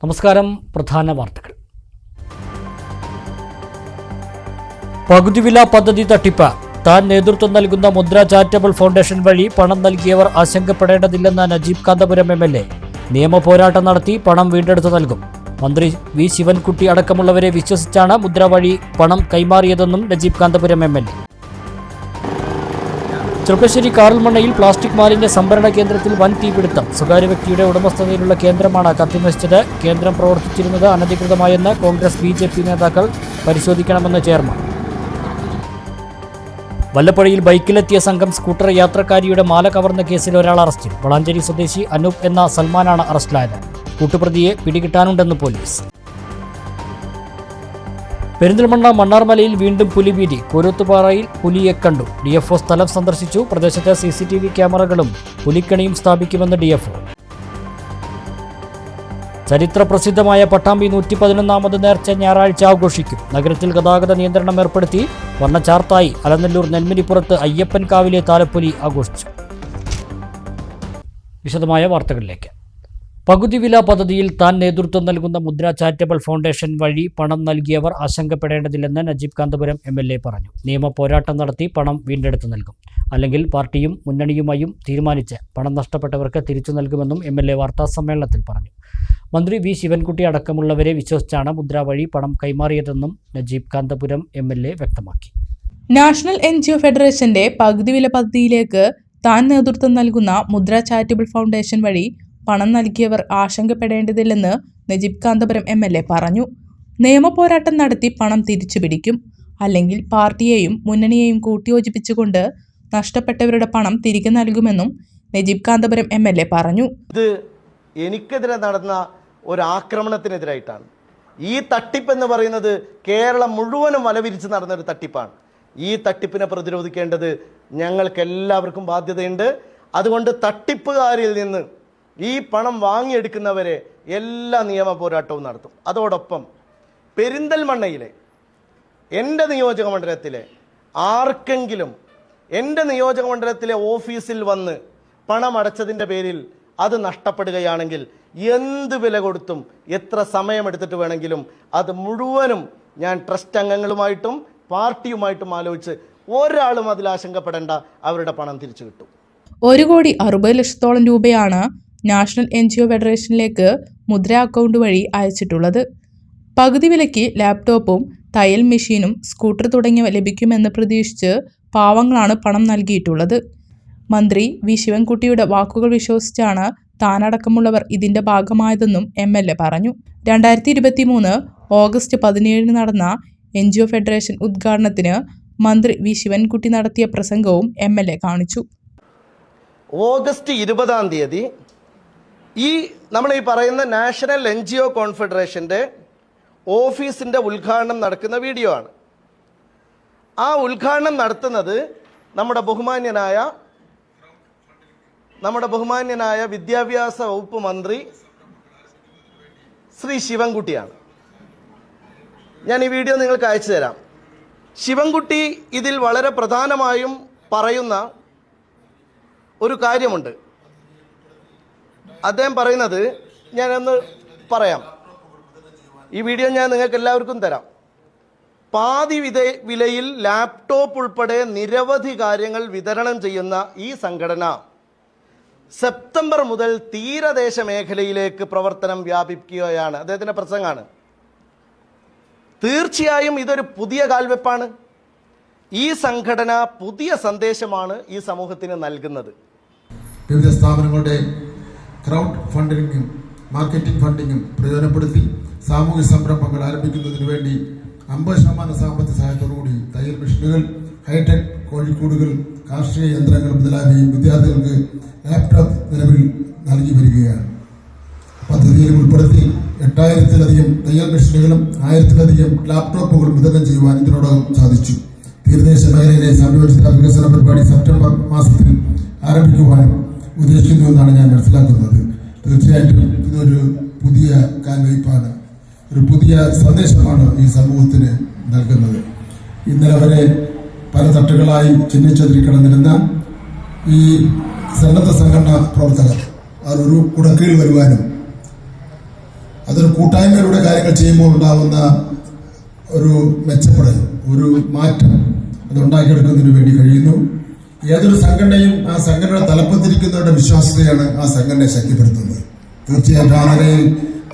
നമസ്കാരം. പ്രധാന വാർത്തകൾ. പകുതിവില പദ്ധതി തട്ടിപ്പ്. താൻ നേതൃത്വം നൽകുന്ന മുദ്ര ചാരിറ്റബിൾ ഫൗണ്ടേഷൻ വഴി പണം നൽകിയവർ ആശങ്കപ്പെടേണ്ടതില്ലെന്ന് നജീബ് കാന്തപുരം MLA. നിയമ പോരാട്ടം നടത്തി പണം വീണ്ടെടുത്തു നൽകും. മന്ത്രി V. ശിവൻകുട്ടി അടക്കമുള്ളവരെ വിശ്വസിച്ചാണ് മുദ്ര വഴി പണം കൈമാറിയതെന്നും നജീബ് കാന്തപുരം MLA. ചെറുപ്പശ്ശേരി കാറൽമണ്ണയിൽ പ്ലാസ്റ്റിക് മാലിന്യ സംഭരണ കേന്ദ്രത്തിൽ വൻ തീപിടുത്തം. സ്വകാര്യ വ്യക്തിയുടെ ഉടമസ്ഥതയിലുള്ള കേന്ദ്രമാണ് കത്തിനശിച്ചത്. കേന്ദ്രം പ്രവർത്തിച്ചിരുന്നത് അനധികൃതമായെന്ന് കോൺഗ്രസ് BJP നേതാക്കൾ പരിശോധിക്കണമെന്ന് ചെയർമാൻ. വല്ലപ്പുഴയിൽ ബൈക്കിലെത്തിയ സംഘം സ്കൂട്ടർ യാത്രക്കാരിയുടെ മാല കവർന്ന കേസിൽ ഒരാൾ അറസ്റ്റിൽ. വളാഞ്ചേരി സ്വദേശി അനൂപ് എന്ന സൽമാനാണ് അറസ്റ്റിലായത്. കൂട്ടുപ്രതിയെ പിടികിട്ടാനുണ്ടെന്ന് പോലീസ്. പെരിന്തൽമണ്ണ മണ്ണാർമലയിൽ വീണ്ടും പുലിഭീതി. കുരുത്തുപാറയിൽ പുലിയെ കണ്ടു. DFO സ്ഥലം സന്ദർശിച്ചു. പ്രദേശത്ത് CCTV ക്യാമറകളും പുലിക്കണിയും സ്ഥാപിക്കുമെന്ന് DFO. ചരിത്രപ്രസിദ്ധമായ പട്ടാമ്പി 111ാമത് നേർച്ച ഞായറാഴ്ച ആഘോഷിക്കും. നഗരത്തിൽ ഗതാഗത നിയന്ത്രണം ഏർപ്പെടുത്തി. വർണ്ണച്ചാർത്തായി അലനല്ലൂർ നെന്മിനിപ്പുറത്ത് അയ്യപ്പൻ കാവിലെ താലപ്പൊലി ആഘോഷിച്ചു. വിശദമായ വാർത്തകളിലേക്ക്. പകുതിവില പദ്ധതിയിൽ താൻ നേതൃത്വം നൽകുന്ന മുദ്ര ചാരിറ്റബിൾ ഫൗണ്ടേഷൻ വഴി പണം നൽകിയവർ ആശങ്കപ്പെടേണ്ടതില്ലെന്ന് നജീബ് കാന്തപുരം MLA പറഞ്ഞു. നിയമ പോരാട്ടം നടത്തി പണം വീണ്ടെടുത്തു നൽകും. അല്ലെങ്കിൽ പാർട്ടിയും മുന്നണിയുമായും തീരുമാനിച്ച് പണം നഷ്ടപ്പെട്ടവർക്ക് തിരിച്ചു നൽകുമെന്നും MLA വാർത്താസമ്മേളനത്തിൽ പറഞ്ഞു. മന്ത്രി V. ശിവൻകുട്ടി അടക്കമുള്ളവരെ വിശ്വസിച്ചാണ് മുദ്ര വഴി പണം കൈമാറിയതെന്നും നജീബ് കാന്തപുരം MLA വ്യക്തമാക്കി. നാഷണൽ NGO ഫെഡറേഷന്റെ പകുതിവില പദ്ധതിയിലേക്ക് താൻ നേതൃത്വം നൽകുന്ന മുദ്ര ചാരിറ്റബിൾ ഫൗണ്ടേഷൻ വഴി പണം നൽകിയവർ ആശങ്കപ്പെടേണ്ടതില്ലെന്ന് നജീബ് കാന്തപുരം MLA പറഞ്ഞു. നിയമപോരാട്ടം നടത്തി പണം തിരിച്ചുപിടിക്കും. അല്ലെങ്കിൽ പാർട്ടിയെയും മുന്നണിയെയും കൂട്ടിയോജിപ്പിച്ചുകൊണ്ട് നഷ്ടപ്പെട്ടവരുടെ പണം തിരികെ നൽകുമെന്നും നജീബ് കാന്തപുരം MLA പറഞ്ഞു. ഇത് എനിക്കെതിരെ നടന്ന ഒരു ആക്രമണത്തിനെതിരായിട്ടാണ്. ഈ തട്ടിപ്പ് എന്ന് പറയുന്നത് കേരളം മുഴുവനും വലവിരിച്ച് നടന്നൊരു തട്ടിപ്പാണ്. ഈ തട്ടിപ്പിനെ പ്രതിരോധിക്കേണ്ടത് ഞങ്ങൾക്ക് എല്ലാവർക്കും ബാധ്യതയുണ്ട്. അതുകൊണ്ട് തട്ടിപ്പുകാരിൽ നിന്ന് ഈ പണം വാങ്ങിയെടുക്കുന്നവരെ എല്ലാ നിയമ പോരാട്ടവും നടത്തും. അതോടൊപ്പം പെരിന്തൽമണ്ണയിലെ എൻ്റെ നിയോജകമണ്ഡലത്തിലെ ആർക്കെങ്കിലും എൻ്റെ നിയോജകമണ്ഡലത്തിലെ ഓഫീസിൽ വന്ന് പണം അടച്ചതിൻ്റെ പേരിൽ അത് നഷ്ടപ്പെടുകയാണെങ്കിൽ എന്ത് വില കൊടുത്തും എത്ര സമയമെടുത്തിട്ട് വേണമെങ്കിലും അത് മുഴുവനും ഞാൻ ട്രസ്റ്റ് അംഗങ്ങളുമായിട്ടും പാർട്ടിയുമായിട്ടും ആലോചിച്ച് ഒരാളും അതിൽ ആശങ്കപ്പെടേണ്ട, അവരുടെ പണം തിരിച്ചു കിട്ടും. 1,60,00,000 രൂപയാണ് നാഷണൽ NGO ഫെഡറേഷനിലേക്ക് മുദ്ര അക്കൗണ്ട് വഴി അയച്ചിട്ടുള്ളത്. പകുതി വിലയ്ക്ക് ലാപ്ടോപ്പും തയ്യൽ മെഷീനും സ്കൂട്ടർ തുടങ്ങിയവ ലഭിക്കുമെന്ന് പ്രതീക്ഷിച്ച് പാവങ്ങളാണ് പണം നൽകിയിട്ടുള്ളത്. മന്ത്രി V. ശിവൻകുട്ടിയുടെ വാക്കുകൾ വിശ്വസിച്ചാണ് താനടക്കമുള്ളവർ ഇതിന്റെ ഭാഗമായതെന്നും MLA പറഞ്ഞു. 2023 ഓഗസ്റ്റ് 17 നടന്ന NGO ഫെഡറേഷൻ ഉദ്ഘാടനത്തിന് മന്ത്രി V. ശിവൻകുട്ടി നടത്തിയ പ്രസംഗവും MLA കാണിച്ചു. ഓഗസ്റ്റ് 20 നമ്മൾ ഈ പറയുന്ന നാഷണൽ NGO കോൺഫെഡറേഷൻ്റെ ഓഫീസിൻ്റെ ഉദ്ഘാടനം നടക്കുന്ന വീഡിയോ ആണ്. ആ ഉദ്ഘാടനം നടത്തുന്നത് നമ്മുടെ ബഹുമാന്യനായ വിദ്യാഭ്യാസ വകുപ്പ് മന്ത്രി ശ്രീ ശിവൻകുട്ടിയാണ്. ഞാൻ ഈ വീഡിയോ നിങ്ങൾക്ക് അയച്ചു തരാം. ശിവൻകുട്ടി ഇതിൽ വളരെ പ്രധാനമായും പറയുന്ന ഒരു കാര്യമുണ്ട്. അദ്ദേഹം പറയുന്നത് ഞാനൊന്ന് പറയാം. ഈ വീഡിയോ ഞാൻ നിങ്ങൾക്ക് എല്ലാവർക്കും തരാം. പാതി വിലയിൽ ലാപ്ടോപ്പ് ഉൾപ്പെടെ നിരവധി കാര്യങ്ങൾ വിതരണം ചെയ്യുന്ന ഈ സംഘടന സെപ്റ്റംബർ മുതൽ തീരദേശ മേഖലയിലേക്ക് പ്രവർത്തനം വ്യാപിക്കുകയാണ്. അദ്ദേഹത്തിൻ്റെ പ്രസംഗമാണ്. തീർച്ചയായും ഇതൊരു പുതിയ കാൽവെപ്പാണ്. ഈ സംഘടന പുതിയ സന്ദേശമാണ് ഈ സമൂഹത്തിന് നൽകുന്നത്. വിവിധ സ്ഥാപനങ്ങളുടെ ക്രൗഡ് ഫണ്ടിങ്ങും മാർക്കറ്റിംഗ് ഫണ്ടിങ്ങും പ്രയോജനപ്പെടുത്തി സാമൂഹ്യ സംരംഭങ്ങൾ ആരംഭിക്കുന്നതിന് വേണ്ടി 50% സാമ്പത്തിക സഹായത്തോടുകൂടി തയ്യൽ മെഷീനുകൾ, ഹൈടെക് കോഴിക്കൂടുകൾ, കാർഷിക യന്ത്രങ്ങൾ മുതലായവയും വിദ്യാർത്ഥികൾക്ക് ലാപ്ടോപ്പ് നിലവിൽ നൽകി വരികയാണ്. പദ്ധതിയിൽ ഉൾപ്പെടുത്തി 8000-ലധികം തയ്യൽ മെഷീനുകളും 1000-ലധികം ലാപ്ടോപ്പുകളും വിതരണം ചെയ്യുവാൻ ഇതിനോടകം സാധിച്ചു. തീരദേശ മേഖലയിലെ സംയോജിത വികസന പരിപാടി സെപ്റ്റംബർ മാസത്തിൽ ആരംഭിക്കുവാനും ഉദ്ദേശിക്കുന്നുവെന്നാണ് ഞാൻ മനസ്സിലാക്കുന്നത്. തീർച്ചയായിട്ടും ഇതൊരു പുതിയ കാൽവയ്പ്പാണ്, ഒരു പുതിയ സന്ദേശമാണ് ഈ സമൂഹത്തിന് നൽകുന്നത്. ഇന്നലെ വരെ പല തട്ടുകളായി ചിഹ്നിച്ചതിൽ കിടന്നിരുന്ന ഈ സന്നദ്ധ സംഘടനാ പ്രവർത്തകർ അവർ ഒരു കുടക്കീഴിൽ വരുവാനും അതൊരു കൂട്ടായ്മയിലൂടെ കാര്യങ്ങൾ ചെയ്യുമ്പോൾ ഉണ്ടാകുന്ന ഒരു മെച്ചപ്പെടൽ, ഒരു മാറ്റം അതുണ്ടാക്കിയെടുക്കുന്നതിന് വേണ്ടി കഴിയുന്നു. ഏതൊരു സംഘടനയും ആ സംഘടനയുടെ തലപ്പത്തിരിക്കുന്നവരുടെ വിശ്വാസ്യതയാണ് ആ സംഘടനയെ ശക്തിപ്പെടുത്തുന്നത്. തീർച്ചയായും ആ നിലയിൽ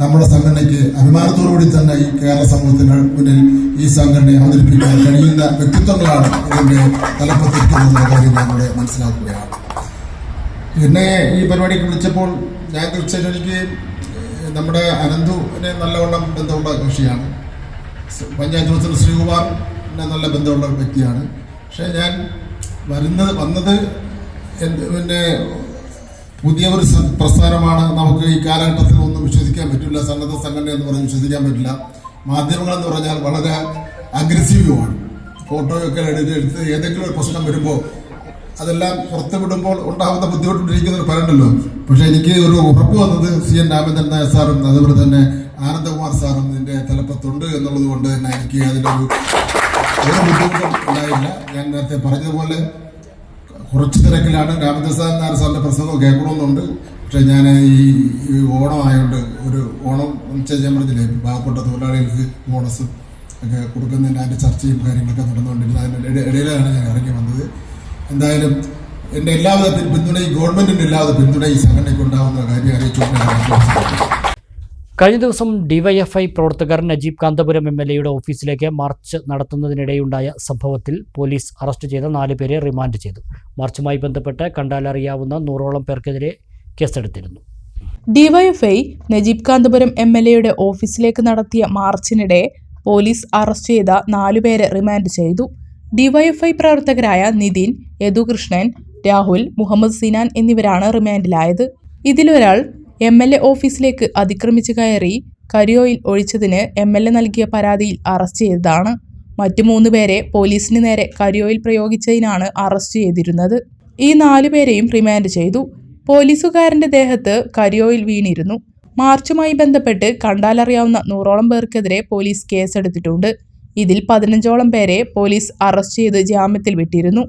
നമ്മുടെ സംഘടനയ്ക്ക് അഭിമാനത്തോടുകൂടി തന്നെ ഈ കേരള സമൂഹത്തിന് മുന്നിൽ ഈ സംഘടനയെ അവതരിപ്പിക്കാൻ കഴിയുന്ന വ്യക്തിത്വങ്ങളാണ് ഇതിന്റെ തലപ്പത്തിരിക്കുന്ന കാര്യം ഞങ്ങളുടെ മനസ്സിലാക്കുകയാണ്. പിന്നെ ഈ പരിപാടിക്ക് വിളിച്ചപ്പോൾ ഞാൻ തീർച്ചയായിട്ടും എനിക്ക് നമ്മുടെ അനന്തുവിനെ നല്ലവണ്ണം ബന്ധമുള്ള കക്ഷിയാണ്. പഞ്ചായത്ത് പ്രസിഡന്റ് ശ്രീകുമാറിനെ നല്ല ബന്ധമുള്ള വ്യക്തിയാണ്. പക്ഷേ ഞാൻ വന്നത് പിന്നെ പുതിയ ഒരു പ്രസ്ഥാനമാണ്. നമുക്ക് ഈ കാലഘട്ടത്തിൽ ഒന്നും വിശ്വസിക്കാൻ പറ്റില്ല. സന്നദ്ധ സംഘടന എന്ന് പറഞ്ഞ് വിശ്വസിക്കാൻ പറ്റില്ല. മാധ്യമങ്ങളെന്ന് പറഞ്ഞാൽ വളരെ അഗ്രസീവുമാണ്. ഫോട്ടോയൊക്കെ എടുത്ത് ഏതെങ്കിലും ഒരു പ്രശ്നം വരുമ്പോൾ അതെല്ലാം പുറത്തു വിടുമ്പോൾ ഉണ്ടാകുന്ന ബുദ്ധിമുട്ടിരിക്കുന്നവർ പറയണ്ടല്ലോ. പക്ഷേ എനിക്ക് ഒരു ഉറപ്പ് വന്നത് CN രാമചന്ദ്രൻ നായർ സാറും അതുപോലെ തന്നെ ആനന്ദകുമാർ സാറും ഇതിൻ്റെ തലപ്പത്തുണ്ട് എന്നുള്ളത് കൊണ്ട് തന്നെ എനിക്ക് അതിലൊരു ബുദ്ധിമുട്ടും ഉണ്ടായില്ല. ഞാൻ നേരത്തെ പറഞ്ഞതുപോലെ കുറച്ച് തിരക്കിലാണ്. രാമചന്ദ്രൻ നായർ സാറിൻ്റെ പ്രസംഗം കേൾക്കണമെന്നുണ്ട്. പക്ഷേ ഞാൻ ഈ ഓണം ആയതുകൊണ്ട് ഒരു ഓണം ഞാൻ പറഞ്ഞില്ലേ, പാവപ്പെട്ട തൊഴിലാളികൾക്ക് ബോണസും ഒക്കെ കൊടുക്കുന്നതിൻ്റെ അതിൻ്റെ ചർച്ചയും കാര്യങ്ങളൊക്കെ നടന്നുകൊണ്ടിരുന്നത്. അതിൻ്റെ ഇടയിലാണ് ഞാൻ ഇറങ്ങി വന്നത്. എന്തായാലും എൻ്റെ എല്ലാവിധ പിന്തുണയും ഗവൺമെൻറ്റിൻ്റെ എല്ലാവിധ പിന്തുണയും ഈ സംഘടനയ്ക്ക് ഉണ്ടാകുന്ന കാര്യം അറിയിച്ചുകൊണ്ട് കഴിഞ്ഞ ദിവസം ഡിവൈഎഫ്ഐ പ്രവർത്തകർ നജീബ് കാന്തപുരം MLAയുടെ ഓഫീസിലേക്ക് മാർച്ച് നടത്തുന്നതിനിടെയുണ്ടായ സംഭവത്തിൽ പോലീസ് അറസ്റ്റ് ചെയ്ത 4 പേരെ റിമാൻഡ് ചെയ്തു. മാർച്ചുമായി ബന്ധപ്പെട്ട് കണ്ടാലറിയാവുന്ന 100ഓളം പേർക്കെതിരെ കേസെടുത്തിരുന്നു. ഡിവൈഎഫ്ഐ നജീബ് കാന്തപുരം MLAയുടെ ഓഫീസിലേക്ക് നടത്തിയ മാർച്ചിനിടെ പോലീസ് അറസ്റ്റ് ചെയ്ത 4 പേരെ റിമാൻഡ് ചെയ്തു. ഡിവൈഎഫ്ഐ പ്രവർത്തകരായ നിതിൻ, യദുകൃഷ്ണൻ, രാഹുൽ, മുഹമ്മദ് സിനാൻ എന്നിവരാണ് റിമാൻഡിലായത്. ഇതിലൊരാൾ MLA ഓഫീസിലേക്ക് അതിക്രമിച്ച് കയറി കരിയോയിൽ ഒഴിച്ചതിന് MLA നൽകിയ പരാതിയിൽ അറസ്റ്റ് ചെയ്തതാണ്. മറ്റു 3 പേരെ പോലീസിന് നേരെ കരിയോയിൽ പ്രയോഗിച്ചതിനാണ് അറസ്റ്റ് ചെയ്തിരുന്നത്. ഈ 4 പേരെയും റിമാൻഡ് ചെയ്തു. പോലീസുകാരന്റെ ദേഹത്ത് കരിയോയിൽ വീണിരുന്നു. മാർച്ചുമായി ബന്ധപ്പെട്ട് കണ്ടാലറിയാവുന്ന 100ഓളം പേർക്കെതിരെ പോലീസ് കേസെടുത്തിട്ടുണ്ട്. ഇതിൽ 15ഓളം പേരെ പോലീസ് അറസ്റ്റ് ചെയ്ത് ജാമ്യത്തിൽ വിട്ടിരുന്നു.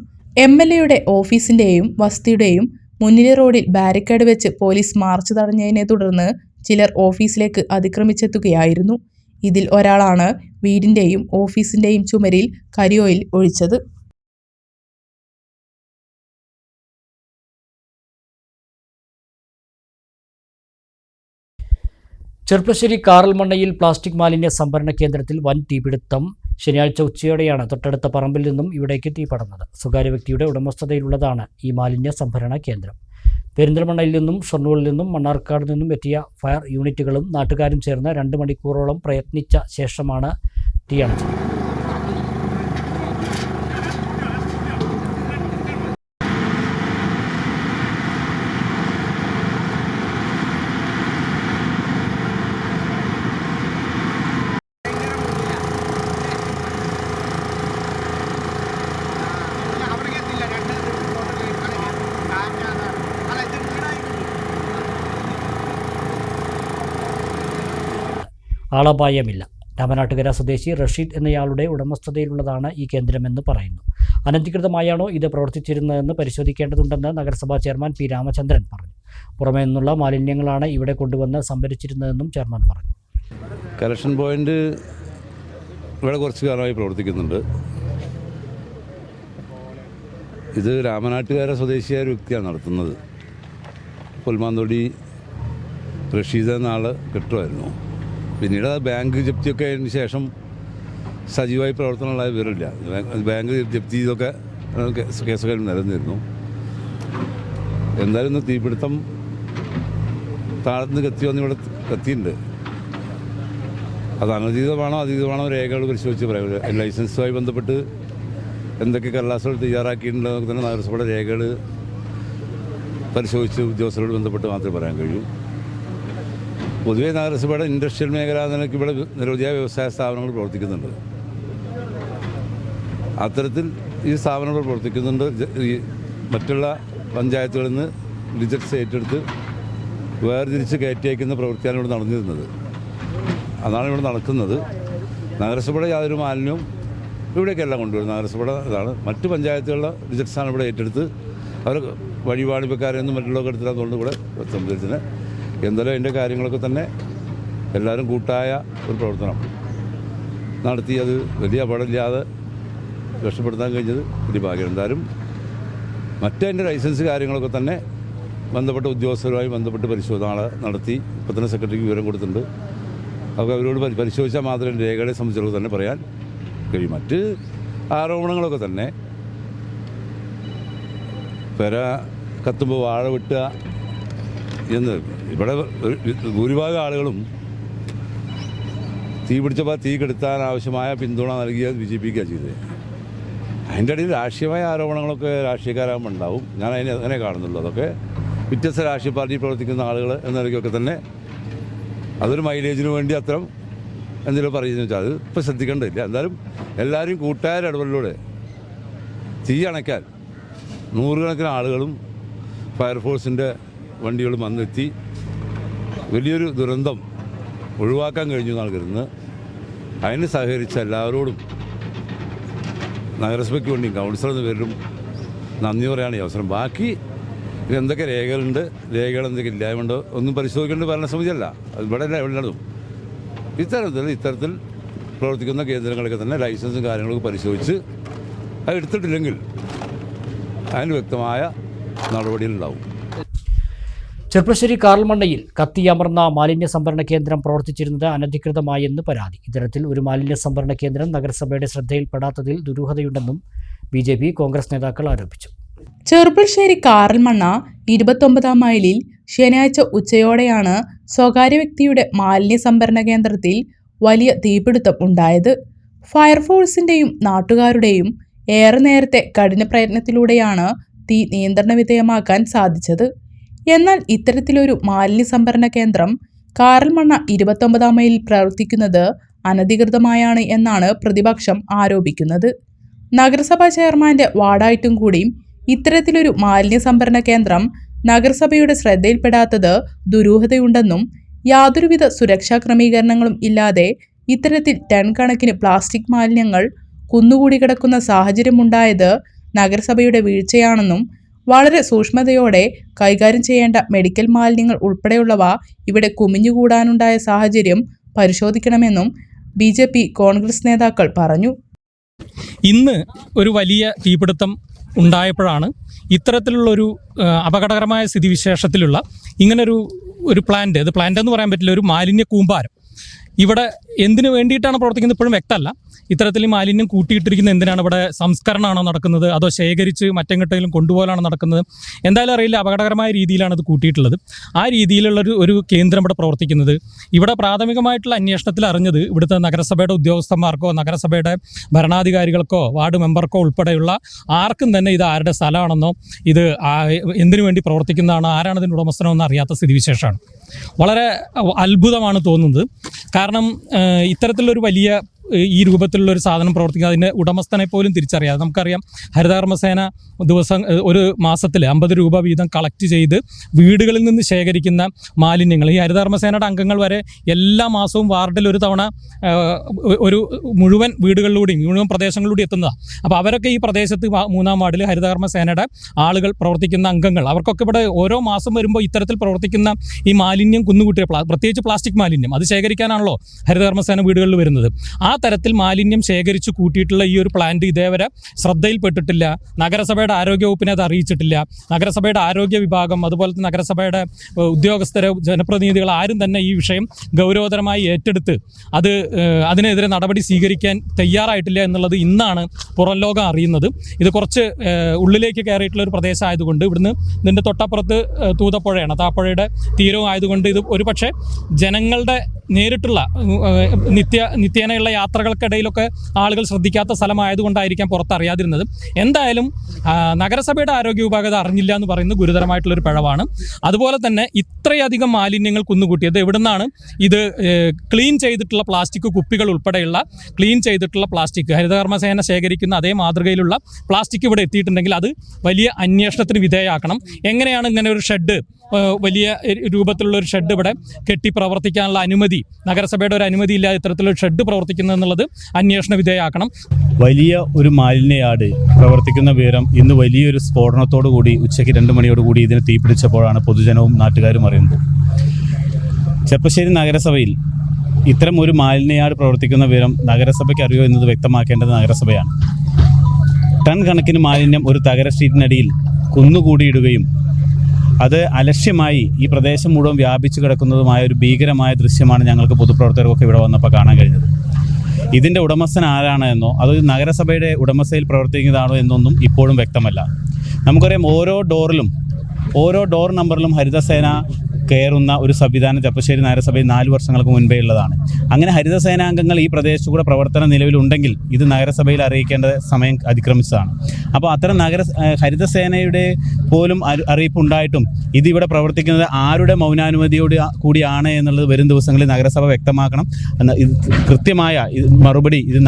MLAയുടെ ഓഫീസിന്റെയും വസതിയുടെയും മുന്നിലെ റോഡിൽ ബാരിക്കേഡ് വെച്ച് പോലീസ് മാർച്ച് തടഞ്ഞതിനെ തുടർന്ന് ചിലർ ഓഫീസിലേക്ക് അതിക്രമിച്ചെത്തുകയായിരുന്നു. ഇതിൽ ഒരാളാണ് വീടിന്റെയും ഓഫീസിന്റെയും ചുമരിൽ കരിയോയിൽ ഒഴിച്ചത്. ചെർപ്പശ്ശേരി കാറൽമണ്ണയിൽ പ്ലാസ്റ്റിക് മാലിന്യ സംഭരണ കേന്ദ്രത്തിൽ വൻ തീപിടുത്തം. ശനിയാഴ്ച ഉച്ചയോടെയാണ് തൊട്ടടുത്ത പറമ്പിൽ നിന്നും ഇവിടേക്ക് തീ പടർന്നത്. സ്വകാര്യ വ്യക്തിയുടെ ഉടമസ്ഥതയിലുള്ളതാണ് ഈ മാലിന്യ സംഭരണ കേന്ദ്രം. പെരിന്തൽമണ്ണയിൽ നിന്നും ഷൊർണൂരിൽ നിന്നും മണ്ണാർക്കാട് നിന്നും എത്തിയ ഫയർ യൂണിറ്റുകളും നാട്ടുകാരും ചേർന്ന് 2 മണിക്കൂറോളം പ്രയത്നിച്ച ശേഷമാണ് തീയണച്ചത്. ആളപായമില്ല. രാമനാട്ടുകര സ്വദേശി റഷീദ് എന്നയാളുടെ ഉടമസ്ഥതയിലുള്ളതാണ് ഈ കേന്ദ്രമെന്ന് പറയുന്നു. അനധികൃതമായാണോ ഇത് പ്രവർത്തിച്ചിരുന്നതെന്ന് പരിശോധിക്കേണ്ടതുണ്ടെന്ന് നഗരസഭാ ചെയർമാൻ P. രാമചന്ദ്രൻ പറഞ്ഞു. പുറമേ നിന്നുള്ള മാലിന്യങ്ങളാണ് ഇവിടെ കൊണ്ടുവന്ന് സംഭരിച്ചിരുന്നതെന്നും ചെയർമാൻ പറഞ്ഞു. കളക്ഷൻ പോയിന്റ് ഇവിടെ കുറച്ച് കാലമായി പ്രവർത്തിക്കുന്നുണ്ട്. ഇത് രാമനാട്ടുകര സ്വദേശിയായ ഒരു വ്യക്തിയാണ് നടത്തുന്നത്. പുൽമാന്തൊടി റഷീദ് എന്ന ആൾ കിട്ടുമായിരുന്നു. പിന്നീട് ബാങ്ക് ജപ്തിയൊക്കെ ആയതിനു ശേഷം സജീവമായി പ്രവർത്തനമുള്ള വിവരമില്ല. ബാങ്ക് ജപ്തി ഇതൊക്കെ കേസൊക്കെ നിലനിന്നിരുന്നു. എന്തായാലും ഇന്ന് തീപിടുത്തം താഴ്ന്ന് കത്തിവന്ന് ഇവിടെ കത്തിയുണ്ട്. അത് അനധികൃതമാണോ അധികൃതമാണോ രേഖകൾ പരിശോധിച്ച് പറയാം. ലൈസൻസുമായി ബന്ധപ്പെട്ട് എന്തൊക്കെ കടലാസുകൾ തയ്യാറാക്കിയിട്ടുണ്ടെന്നൊക്കെ തന്നെ നഗരസഭയുടെ രേഖകൾ പരിശോധിച്ച് ഉദ്യോഗസ്ഥരോട് ബന്ധപ്പെട്ട് മാത്രമേ പറയാൻ കഴിയൂ. പൊതുവേ നഗരസഭയുടെ ഇൻഡസ്ട്രിയൽ മേഖല നിലയ്ക്ക് ഇവിടെ നിരവധിയായ വ്യവസായ സ്ഥാപനങ്ങൾ പ്രവർത്തിക്കുന്നുണ്ട്. അത്തരത്തിൽ ഈ സ്ഥാപനങ്ങൾ പ്രവർത്തിക്കുന്നുണ്ട്. ഈ മറ്റുള്ള പഞ്ചായത്തുകളിൽ നിന്ന് ഡിജിറ്റ്സ് ഏറ്റെടുത്ത് വേർതിരിച്ച് കയറ്റി അയക്കുന്ന പ്രവൃത്തിയാണ് ഇവിടെ നടന്നിരുന്നത്. അതാണ് ഇവിടെ നടക്കുന്നത്. നഗരസഭയുടെ യാതൊരു മാലിന്യവും ഇവിടേക്കെല്ലാം കൊണ്ടുവരും. നഗരസഭയുടെ ഇതാണ്. മറ്റ് പഞ്ചായത്തുകളുടെ ഡിജിറ്റ്സാണ് ഇവിടെ ഏറ്റെടുത്ത് അവർ വഴിപാടിപ്പക്കാരെന്നും മറ്റുള്ളവർക്ക് എടുത്തില്ലാത്തതുകൊണ്ട് ഇവിടെ സംബന്ധിച്ചതിന് എന്തായാലും അതിൻ്റെ കാര്യങ്ങളൊക്കെ തന്നെ എല്ലാവരും കൂട്ടായ ഒരു പ്രവർത്തനം നടത്തി അത് വലിയ അപകടമില്ലാതെ രക്ഷപ്പെടുത്താൻ കഴിഞ്ഞത് വലിയ ഭാഗ്യം. എന്തായാലും മറ്റതിൻ്റെ ലൈസൻസ് കാര്യങ്ങളൊക്കെ തന്നെ ബന്ധപ്പെട്ട ഉദ്യോഗസ്ഥരുമായി ബന്ധപ്പെട്ട് പരിശോധന നടത്തി ഇപ്പോൾ തന്നെ സെക്രട്ടറിക്ക് വിവരം കൊടുത്തിട്ടുണ്ട്. അപ്പോൾ അവരോട് പരിശോധിച്ചാൽ മാത്രമേ രേഖകളെ സംബന്ധിച്ചുള്ളത് തന്നെ പറയാൻ കഴിയും. മറ്റ് ആരോപണങ്ങളൊക്കെ തന്നെ പെര കത്തുമ്പോൾ വാഴ വെട്ടുക എന്ന് ഇവിടെ ഭൂരിഭാഗം ആളുകളും തീ പിടിച്ചപ്പോൾ തീ കെടുത്താൻ ആവശ്യമായ പിന്തുണ നൽകിയ BJPക്കാണ് ചെയ്തത്. അതിൻ്റെ ഇടയിൽ രാഷ്ട്രീയമായ ആരോപണങ്ങളൊക്കെ രാഷ്ട്രീയക്കാരാകുമ്പോൾ ഉണ്ടാവും. ഞാൻ അങ്ങനെ കാണുന്നുള്ളൂ. അതൊക്കെ വ്യത്യസ്ത രാഷ്ട്രീയ പാർട്ടിയിൽ പ്രവർത്തിക്കുന്ന ആളുകൾ എന്ന നിലയ്ക്കൊക്കെ തന്നെ അതൊരു മൈലേജിന് വേണ്ടി അത്തരം എന്തെങ്കിലും പറയുന്നത് വെച്ചാൽ അത് ഇപ്പോൾ ശ്രദ്ധിക്കേണ്ടതില്ല. എന്തായാലും എല്ലാവരും കൂട്ടായ ഇടപെടലിലൂടെ തീ അണയ്ക്കാൻ നൂറുകണക്കിന് ആളുകളും ഫയർഫോഴ്സിൻ്റെ വണ്ടികളും വന്നെത്തി വലിയൊരു ദുരന്തം ഒഴിവാക്കാൻ കഴിഞ്ഞു എന്നാണ് കരുതുന്നത്. അതിന് സഹകരിച്ച എല്ലാവരോടും നഗരസഭയ്ക്ക് വേണ്ടിയും കൗൺസിലർ എന്ന പേരിലും നന്ദി പറയാണ് ഈ അവസരം. ബാക്കി എന്തൊക്കെ രേഖകളുണ്ട്, രേഖകൾ എന്തൊക്കെ ഇല്ലായ്മയുണ്ടോ ഒന്നും പരിശോധിക്കേണ്ട ഭരണസമിതിയല്ല, അത് ഇവിടെ അല്ല എവിടെയുള്ളതും. ഇത്തരത്തിൽ പ്രവർത്തിക്കുന്ന കേന്ദ്രങ്ങളൊക്കെ തന്നെ ലൈസൻസും കാര്യങ്ങളൊക്കെ പരിശോധിച്ച് അത് എടുത്തിട്ടില്ലെങ്കിൽ അതിന് വ്യക്തമായ നടപടികളുണ്ടാവും. ചെർപ്പശ്ശേരി കാറൽമണ്ണയിൽ കത്തിയമർന്ന മാലിന്യ സംഭരണ കേന്ദ്രം പ്രവർത്തിച്ചിരുന്നത് അനധികൃതമായെന്ന് പരാതി. ഇത്തരത്തിൽ ഒരു മാലിന്യ സംഭരണ കേന്ദ്രം നഗരസഭയുടെ ശ്രദ്ധയിൽപ്പെടാത്തതിൽ ദുരൂഹതയുണ്ടെന്നും BJP കോൺഗ്രസ് നേതാക്കൾ ആരോപിച്ചു. ചെർപ്പശ്ശേരി കാറൽമണ്ണ 29-ാം മൈലിൽ ശനിയാഴ്ച ഉച്ചയോടെയാണ് സ്വകാര്യ വ്യക്തിയുടെ മാലിന്യ സംഭരണ കേന്ദ്രത്തിൽ വലിയ തീപിടുത്തം ഉണ്ടായത്. ഫയർഫോഴ്സിന്റെയും നാട്ടുകാരുടെയും ഏറെ നേരത്തെ കഠിന പ്രയത്നത്തിലൂടെയാണ് തീ നിയന്ത്രണ വിധേയമാക്കാൻ സാധിച്ചത്. എന്നാൽ ഇത്തരത്തിലൊരു മാലിന്യ സംഭരണ കേന്ദ്രം കാറൽമണ്ണ 29-ാം മൈലിൽ പ്രവർത്തിക്കുന്നത് അനധികൃതമായാണ് എന്നാണ് പ്രതിപക്ഷം ആരോപിക്കുന്നത്. നഗരസഭാ ചെയർമാന്റെ വാർഡായിട്ടും കൂടിയും ഇത്തരത്തിലൊരു മാലിന്യ സംഭരണ കേന്ദ്രം നഗരസഭയുടെ ശ്രദ്ധയിൽപ്പെടാത്തത് ദുരൂഹതയുണ്ടെന്നും യാതൊരുവിധ സുരക്ഷാ ക്രമീകരണങ്ങളും ഇല്ലാതെ ഇത്തരത്തിൽ ടൺ കണക്കിന് പ്ലാസ്റ്റിക് മാലിന്യങ്ങൾ കുന്നുകൂടി കിടക്കുന്ന സാഹചര്യമുണ്ടായത് നഗരസഭയുടെ വീഴ്ചയാണെന്നും വളരെ സൂക്ഷ്മതയോടെ കൈകാര്യം ചെയ്യേണ്ട മെഡിക്കൽ മാലിന്യങ്ങൾ ഉൾപ്പെടെയുള്ളവ ഇവിടെ കുമിഞ്ഞുകൂടാനുണ്ടായ സാഹചര്യം പരിശോധിക്കണമെന്നും BJP കോൺഗ്രസ് നേതാക്കൾ പറഞ്ഞു. ഇന്ന് ഒരു വലിയ തീപിടുത്തം ഉണ്ടായപ്പോഴാണ് ഇത്തരത്തിലുള്ളൊരു അപകടകരമായ സ്ഥിതിവിശേഷത്തിലുള്ള ഇങ്ങനൊരു പ്ലാന്റ്, അത് പ്ലാന്റ് എന്ന് പറയാൻ പറ്റില്ല, ഒരു മാലിന്യ കൂമ്പാരം ഇവിടെ എന്തിനു വേണ്ടിയിട്ടാണ് പ്രവർത്തിക്കുന്നത് ഇപ്പോഴും വ്യക്തമല്ല. ഇത്തരത്തിൽ മാലിന്യം കൂട്ടിയിട്ടിരിക്കുന്ന എന്തിനാണ്? ഇവിടെ സംസ്കരണമാണോ നടക്കുന്നത്, അതോ ശേഖരിച്ച് മറ്റെങ്ങോട്ടെങ്കിലും കൊണ്ടുപോകാനാണോ നടക്കുന്നത്? എന്തായാലും അറിയില്ല. അപകടകരമായ രീതിയിലാണ് അത് കൂട്ടിയിട്ടുള്ളത്. ആ രീതിയിലുള്ളൊരു കേന്ദ്രം ഇവിടെ പ്രവർത്തിക്കുന്നത്. ഇവിടെ പ്രാഥമികമായിട്ടുള്ള അന്വേഷണത്തിൽ അറിഞ്ഞത് ഇവിടുത്തെ നഗരസഭയുടെ ഉദ്യോഗസ്ഥന്മാർക്കോ നഗരസഭയുടെ ഭരണാധികാരികൾക്കോ വാർഡ് മെമ്പർക്കോ ഉൾപ്പെടെയുള്ള ആർക്കും തന്നെ ഇത് ആരുടെ സ്ഥലമാണെന്നോ ഇത് എന്തിനു വേണ്ടി പ്രവർത്തിക്കുന്നതാണോ ആരാണ് ഇതിൻ്റെ ഉടമസ്ഥനോ അറിയാത്ത സ്ഥിതിവിശേഷമാണ്. വളരെ അത്ഭുതമാണ് തോന്നുന്നത്. കാരണം ഇത്തരത്തിലുള്ളൊരു വലിയ ഈ രൂപത്തിലുള്ളൊരു സാധനം പ്രവർത്തിക്കുക, അതിൻ്റെ ഉടമസ്ഥനെ പോലും തിരിച്ചറിയാതെ. നമുക്കറിയാം, ഹരിതകർമ്മസേന ദിവസം ഒരു മാസത്തിൽ 50 രൂപ വീതം കളക്ട് ചെയ്ത് വീടുകളിൽ നിന്ന് ശേഖരിക്കുന്ന മാലിന്യങ്ങൾ ഈ ഹരിതകർമ്മസേനയുടെ അംഗങ്ങൾ വരെ എല്ലാ മാസവും വാർഡിൽ ഒരു തവണ ഒരു മുഴുവൻ വീടുകളിലൂടെയും മുഴുവൻ പ്രദേശങ്ങളിലൂടെ എത്തുന്നതാണ്. അപ്പോൾ അവരൊക്കെ ഈ പ്രദേശത്ത് 3-ാം വാർഡിൽ ഹരിതകർമ്മസേനയുടെ ആളുകൾ പ്രവർത്തിക്കുന്ന അംഗങ്ങൾ, അവർക്കൊക്കെ ഇവിടെ ഓരോ മാസം വരുമ്പോൾ ഇത്തരത്തിൽ പ്രവർത്തിക്കുന്ന ഈ മാലിന്യം കുന്നുകൂട്ടിയ പ്രത്യേകിച്ച് പ്ലാസ്റ്റിക് മാലിന്യം അത് ശേഖരിക്കാനാണല്ലോ ഹരിതകർമ്മസേന വീടുകളിൽ വരുന്നത്. ആ തരത്തിൽ മാലിന്യം ശേഖരിച്ചു കൂട്ടിയിട്ടുള്ള ഈ ഒരു പ്ലാന്റ് ഇതേവരെ ശ്രദ്ധയിൽപ്പെട്ടിട്ടില്ല. നഗരസഭയുടെ ആരോഗ്യവകുപ്പിനെ അത് അറിയിച്ചിട്ടില്ല. നഗരസഭയുടെ ആരോഗ്യ വിഭാഗം, അതുപോലെ തന്നെ നഗരസഭയുടെ ഉദ്യോഗസ്ഥരെ, ജനപ്രതിനിധികൾ ആരും തന്നെ ഈ വിഷയം ഗൗരവതരമായി ഏറ്റെടുത്ത് അതിനെതിരെ നടപടി സ്വീകരിക്കാൻ തയ്യാറായിട്ടില്ല എന്നുള്ളത് ഇന്നാണ് പുറം ലോകം അറിയുന്നത്. ഇത് കുറച്ച് ഉള്ളിലേക്ക് കയറിയിട്ടുള്ള ഒരു പ്രദേശമായതുകൊണ്ട്, ഇവിടുന്ന് ഇതിൻ്റെ തൊട്ടപ്പുറത്ത് തൂതപ്പുഴയാണ്, താപ്പുഴയുടെ തീരവും ആയതുകൊണ്ട് ഇത് ഒരു പക്ഷേ ജനങ്ങളുടെ നേരിട്ടുള്ള നിത്യേനയുള്ള യാത്രകൾക്കിടയിലൊക്കെ ആളുകൾ ശ്രദ്ധിക്കാത്ത സ്ഥലമായതുകൊണ്ടായിരിക്കാം പുറത്തറിയാതിരുന്നത്. എന്തായാലും നഗരസഭയുടെ ആരോഗ്യ വിഭാഗം അത് അറിഞ്ഞില്ല എന്ന് പറയുന്നത് ഗുരുതരമായിട്ടുള്ളൊരു പിഴവാണ്. അതുപോലെ തന്നെ ഇത്രയധികം മാലിന്യങ്ങൾ കുന്നുകൂട്ടിയത് എവിടെ നിന്നാണ്? ഇത് ക്ലീൻ ചെയ്തിട്ടുള്ള പ്ലാസ്റ്റിക് കുപ്പികൾ ഉൾപ്പെടെയുള്ള ക്ലീൻ ചെയ്തിട്ടുള്ള പ്ലാസ്റ്റിക് ഹരിതകർമ്മസേന ശേഖരിക്കുന്ന അതേ മാതൃകയിലുള്ള പ്ലാസ്റ്റിക് ഇവിടെ എത്തിയിട്ടുണ്ടെങ്കിൽ അത് വലിയ അന്വേഷണത്തിന് വിധേയമാക്കണം. എങ്ങനെയാണ് ഇങ്ങനെ ഒരു ഷെഡ്, വലിയ രൂപത്തിലുള്ള ഒരു ഷെഡ് ഇവിടെ കെട്ടി പ്രവർത്തിക്കാനുള്ള അനുമതി, നഗരസഭയുടെ ഒരു അനുമതി ഇല്ലാതെ ഇത്തരത്തിലൊരു ഷെഡ് പ്രവർത്തിക്കുന്നത് എന്നുള്ളത് അന്വേഷണ വിധേയമാക്കണം. വലിയ ഒരു മാലിന്യയാർഡ് പ്രവർത്തിക്കുന്ന വിവരം ഇന്ന് വലിയൊരു സ്ഫോടനത്തോടു കൂടി ഉച്ചയ്ക്ക് 2 മണിയോടുകൂടി ഇതിന് തീപിടിച്ചപ്പോഴാണ് പൊതുജനവും നാട്ടുകാരും അറിയുന്നത്. ചെർപ്പശ്ശേരി നഗരസഭയിൽ ഇത്തരം ഒരു മാലിന്യയാട് പ്രവർത്തിക്കുന്ന വിവരം നഗരസഭയ്ക്ക് അറിയോ എന്നത് വ്യക്തമാക്കേണ്ടത് നഗരസഭയാണ്. ടൺ കണക്കിന് മാലിന്യം ഒരു തകര സ്ട്രീറ്റിനടിയിൽ കുന്നുകൂടിയിടുകയും അത് അലക്ഷ്യമായി ഈ പ്രദേശം മുഴുവൻ വ്യാപിച്ചു കിടക്കുന്നതുമായ ഒരു ഭീകരമായ ദൃശ്യമാണ് ഞങ്ങൾക്ക് പൊതുപ്രവർത്തകർക്കൊക്കെ ഇവിടെ വന്നപ്പോൾ കാണാൻ കഴിഞ്ഞത്. ഇതിൻ്റെ ഉടമസ്ഥൻ ആരാണ് എന്നോ അത് നഗരസഭയുടെ ഉടമസ്ഥയിൽ പ്രവർത്തിക്കുന്നതാണോ എന്നൊന്നും ഇപ്പോഴും വ്യക്തമല്ല. നമുക്കറിയാം ഓരോ ഡോർ നമ്പറിലും ഹരിതസേന കയറുന്ന ഒരു സംവിധാനം ചെർപ്പശ്ശേരി നഗരസഭയിൽ 4 വർഷങ്ങൾക്ക് മുൻപേ ഉള്ളതാണ്. അങ്ങനെ ഹരിതസേനാംഗങ്ങൾ ഈ പ്രദേശത്തു കൂടെ പ്രവർത്തനം നിലവിലുണ്ടെങ്കിൽ ഇത് നഗരസഭയിൽ അറിയിക്കേണ്ട സമയം അതിക്രമിച്ചതാണ്. അപ്പോൾ അത്തരം ഹരിതസേനയുടെ പോലും അറിയിപ്പുണ്ടായിട്ടും ഇതിവിടെ പ്രവർത്തിക്കുന്നത് ആരുടെ മൗനാനുമതിയോട് കൂടിയാണ് എന്നുള്ളത് വരും ദിവസങ്ങളിൽ നഗരസഭ വ്യക്തമാക്കണം. ഇത് കൃത്യമായ മറുപടി ഇത്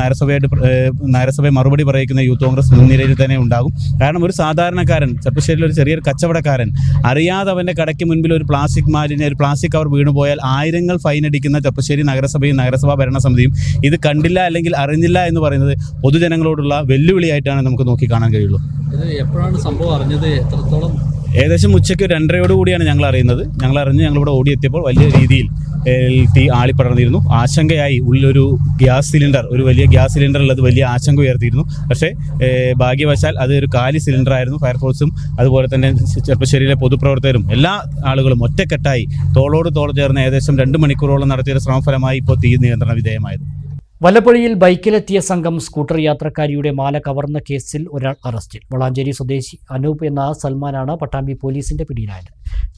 നഗരസഭയെ മറുപടി പറയിക്കുന്ന യൂത്ത് കോൺഗ്രസ് മുൻനിരയിൽ തന്നെ ഉണ്ടാകും. കാരണം ഒരു സാധാരണക്കാരൻ ചെർപ്പശ്ശേരിയിൽ ഒരു ചെറിയൊരു കച്ചവടക്കാരൻ അറിയാതെ അവൻ്റെ കടയ്ക്ക് മുൻപിൽ ഒരു പ്ലാസ്റ്റിക് കവർ വീണുപോയാൽ 1000 ഫൈൻ അടിക്കുന്ന ചെർപ്പശ്ശേരി നഗരസഭയും നഗരസഭാ ഭരണസമിതിയും ഇത് കണ്ടില്ല അല്ലെങ്കിൽ അറിഞ്ഞില്ല എന്ന് പറയുന്നത് പൊതുജനങ്ങളോടുള്ള വെല്ലുവിളിയായിട്ടാണ് നമുക്ക് നോക്കിക്കാണാൻ കഴിയുള്ളൂ. ഇത് എപ്പോഴാണ് സംഭവം അറിഞ്ഞത്? എത്രത്തോളം? ഏകദേശം ഉച്ചയ്ക്ക് 2:30 ഞങ്ങൾ അറിയുന്നത്. ഞങ്ങളിവിടെ ഓടിയെത്തിയപ്പോൾ വലിയ രീതിയിൽ തീ ആളിപ്പടർന്നിരുന്നു. ആശങ്കയായി ഉള്ളൊരു ഒരു വലിയ ഗ്യാസ് സിലിണ്ടർ ഉള്ളത് വലിയ ആശങ്ക ഉയർത്തിയിരുന്നു. പക്ഷേ ഭാഗ്യവശാൽ അത് ഒരു കാലി സിലിണ്ടറായിരുന്നു. ഫയർഫോഴ്സും അതുപോലെ തന്നെ ചെർപ്പശ്ശേരിയിലെ പൊതുപ്രവർത്തകരും എല്ലാ ആളുകളും ഒറ്റക്കെട്ടായി തോളോട് തോൾ ചേർന്ന് ഏകദേശം 2 മണിക്കൂറോളം നടത്തിയ ശ്രമഫലമായി ഇപ്പോൾ തീ നിയന്ത്രണ വിധേയമായത്. വല്ലപ്പുഴയിൽ ബൈക്കിലെത്തിയ സംഘം സ്കൂട്ടർ യാത്രക്കാരിയുടെ മാല കവർന്ന കേസിൽ ഒരാൾ അറസ്റ്റിൽ. വളാഞ്ചേരി സ്വദേശി അനൂപ് എന്ന സൽമാനാണ് പട്ടാമ്പി പോലീസിന്റെ പിടിയിലായത്.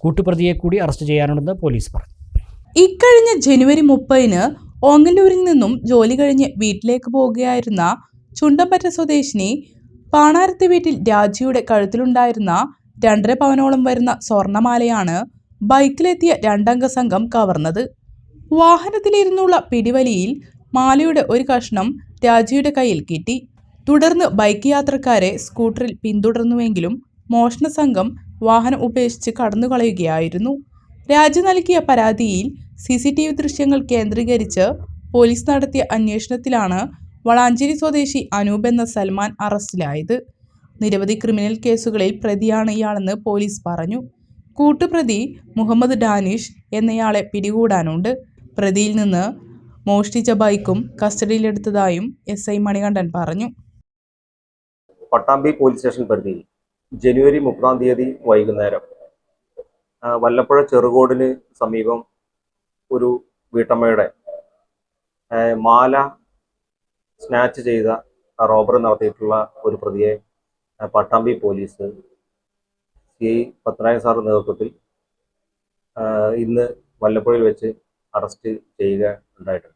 കൂട്ടുപ്രതിയെ കൂടി അറസ്റ്റ് ചെയ്യാനുണ്ടെന്ന് പോലീസ് പറഞ്ഞു. ഇക്കഴിഞ്ഞ ജനുവരി 30-ന് ഓങ്ങല്ലൂരിൽ നിന്നും ജോലി കഴിഞ്ഞ് വീട്ടിലേക്ക് പോകുകയായിരുന്ന ചുണ്ടമ്പറ്റ സ്വദേശിനി പാണാരത്തെ വീട്ടിൽ രാജിയുടെ കഴുത്തിലുണ്ടായിരുന്ന 2.5 പവനോളം വരുന്ന സ്വർണമാലയാണ് ബൈക്കിലെത്തിയ 2 അംഗ സംഘം കവർന്നത്. വാഹനത്തിലിരുന്നുള്ള പിടിവലിയിൽ മാലയുടെ ഒരു കഷ്ണം രാജിയുടെ കയ്യിൽ കിട്ടി. തുടർന്ന് ബൈക്ക് യാത്രക്കാരെ സ്കൂട്ടറിൽ പിന്തുടർന്നുവെങ്കിലും മോഷണ സംഘം വാഹനം ഉപേക്ഷിച്ച് കടന്നുകളയുകയായിരുന്നു. രാജി നൽകിയ പരാതിയിൽ CCTV ദൃശ്യങ്ങൾ കേന്ദ്രീകരിച്ച് പോലീസ് നടത്തിയ അന്വേഷണത്തിലാണ് വളാഞ്ചേരി സ്വദേശി അനൂപ് എന്ന സൽമാൻ അറസ്റ്റിലായത്. നിരവധി ക്രിമിനൽ കേസുകളിൽ പ്രതിയാണ് ഇയാളെന്ന് പോലീസ് പറഞ്ഞു. കൂട്ടുപ്രതി മുഹമ്മദ് ഡാനിഷ് എന്നയാളെ പിടികൂടാനുണ്ട്. പ്രതിയിൽ നിന്ന് മോഷ്ടിച്ച ബൈക്കും കസ്റ്റഡിയിലെടുത്തതായും SI മണികണ്ഠൻ പറഞ്ഞു. പട്ടാമ്പി പോലീസ് സ്റ്റേഷൻ പരിധിയിൽ ജനുവരി 30 വൈകുന്നേരം വല്ലപ്പുഴ ചെറുകോടിന് സമീപം ഒരു വീട്ടമ്മയുടെ മാല സ്നാച്ച് ചെയ്ത റോബറി നടത്തിയിട്ടുള്ള ഒരു പ്രതിയെ പട്ടാമ്പി പോലീസ് CI പത്മനാഭൻ സാറിന്റെ നേതൃത്വത്തിൽ ഇന്ന് വല്ലപ്പുഴയിൽ വെച്ച് അറസ്റ്റ് ചെയ്യുക ഉണ്ടായിട്ടുണ്ട്.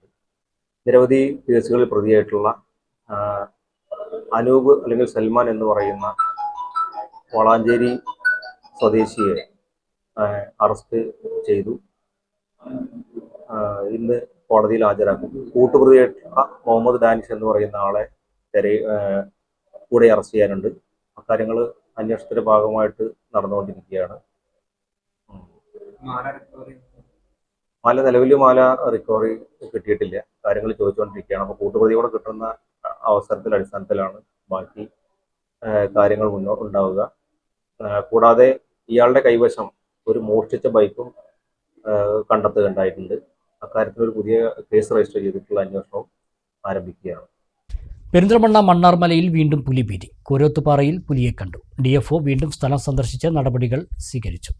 നിരവധി കേസുകളിൽ പ്രതിയായിട്ടുള്ള അനൂപ് അല്ലെങ്കിൽ സൽമാൻ എന്ന് പറയുന്ന വളാഞ്ചേരി സ്വദേശിയെ അറസ്റ്റ് ചെയ്തു. ഇന്ന് കോടതിയിൽ ഹാജരാക്കും. കൂട്ടുപ്രതിയായിട്ടുള്ള മുഹമ്മദ് ഡാനിഷ് എന്ന് പറയുന്ന ആളെ കൂടെ അറസ്റ്റ് ചെയ്യാനുണ്ട്. അക്കാര്യങ്ങൾ അന്വേഷണത്തിന്റെ ഭാഗമായിട്ട് നടന്നുകൊണ്ടിരിക്കുകയാണ്. നിലവിൽ മാല റിക്കവറി കിട്ടിയിട്ടില്ല. കാര്യങ്ങൾ ചോദിച്ചുകൊണ്ടിരിക്കുകയാണ്. അപ്പോൾ കൂട്ടുപ്രതിയോടെ കിട്ടുന്ന അടിസ്ഥാനത്തിലാണ് ബാക്കി കാര്യങ്ങൾ ഉണ്ടാവുക. കൂടാതെ ഇയാളുടെ കൈവശം ഒരു മോഷ്ടിച്ച ബൈക്കും കണ്ടെത്തുകയുണ്ടായിട്ടുണ്ട്. അക്കാര്യത്തിൽ ഒരു പുതിയ കേസ് രജിസ്റ്റർ ചെയ്തിട്ടുള്ള അന്വേഷണവും ആരംഭിക്കുകയാണ്. പെരിന്തൽമണ്ണ മണ്ണാർമലയിൽ വീണ്ടും പുലിഭീതി. കോരോത്തുപാറയിൽ പുലിയെ കണ്ടു. DFO വീണ്ടും സ്ഥലം സന്ദർശിച്ച് നടപടികൾ സ്വീകരിച്ചു.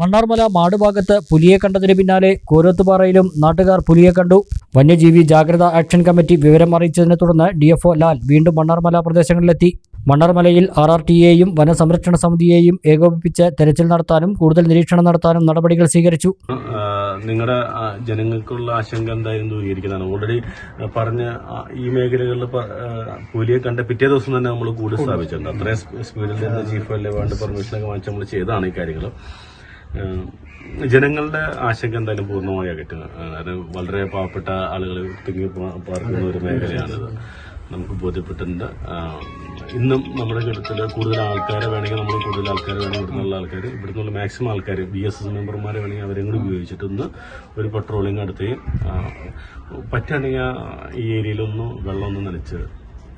മണ്ണാർമല മാടുഭാഗത്ത് പുലിയെ കണ്ടതിന് പിന്നാലെ കോരോത്തുപാറയിലും നാട്ടുകാർ പുലിയെ കണ്ടു. വന്യജീവി ജാഗ്രതാ ആക്ഷൻ കമ്മിറ്റി വിവരം അറിയിച്ചതിനെ തുടർന്ന് DFO ലാൽ വീണ്ടും മണ്ണാർമല പ്രദേശങ്ങളിലെത്തി. മണ്ണാർമലയിൽ RRTയെയും വനസംരക്ഷണ സമിതിയെയും ഏകോപിപ്പിച്ച് തെരച്ചിൽ നടത്താനും കൂടുതൽ നിരീക്ഷണം നടത്താനും നടപടികൾ സ്വീകരിച്ചു. നിങ്ങളുടെ ജനങ്ങൾക്കുള്ള ആശങ്ക എന്തായാലും ദൂരീകരിക്കുന്നതാണ്. ഓൾറെഡി പറഞ്ഞ ഈ മേഖലകളിൽ പുലിയെ കണ്ട പിറ്റേ ദിവസം തന്നെ നമ്മൾ കൂട് സ്ഥാപിച്ചിട്ടുണ്ട്. അത്രയും സ്പീഡിൽ നിന്ന് ചീഫ് അല്ലേ വേണ്ട പെർമിഷനൊക്കെ വാങ്ങിച്ച് നമ്മൾ ചെയ്താണ് ഈ കാര്യങ്ങൾ. ജനങ്ങളുടെ ആശങ്ക എന്തായാലും പൂർണ്ണമായി അകറ്റുന്നത്. അത് വളരെ പാവപ്പെട്ട ആളുകൾ തിങ്ങി പാർക്കുന്ന ഒരു മേഖലയാണിത്. നമുക്ക് ബോധ്യപ്പെട്ടിട്ടുണ്ട്. ഇന്നും നമ്മുടെ ഘട്ടത്തിൽ കൂടുതൽ ആൾക്കാരെ വേണമെങ്കിൽ ഇവിടുന്നുള്ള ആൾക്കാർ ഇവിടുന്നുള്ള മാക്സിമം ആൾക്കാർ BSS മെമ്പർമാരെ വേണമെങ്കിൽ അവരെയും കൂടി ഉപയോഗിച്ചിട്ടൊന്ന് ഒരു പട്രോളിങ് നടത്തുകയും പറ്റുകയാണെങ്കിൽ ഈ ഏരിയയിലൊന്ന് വെള്ളമൊന്നും നനച്ച്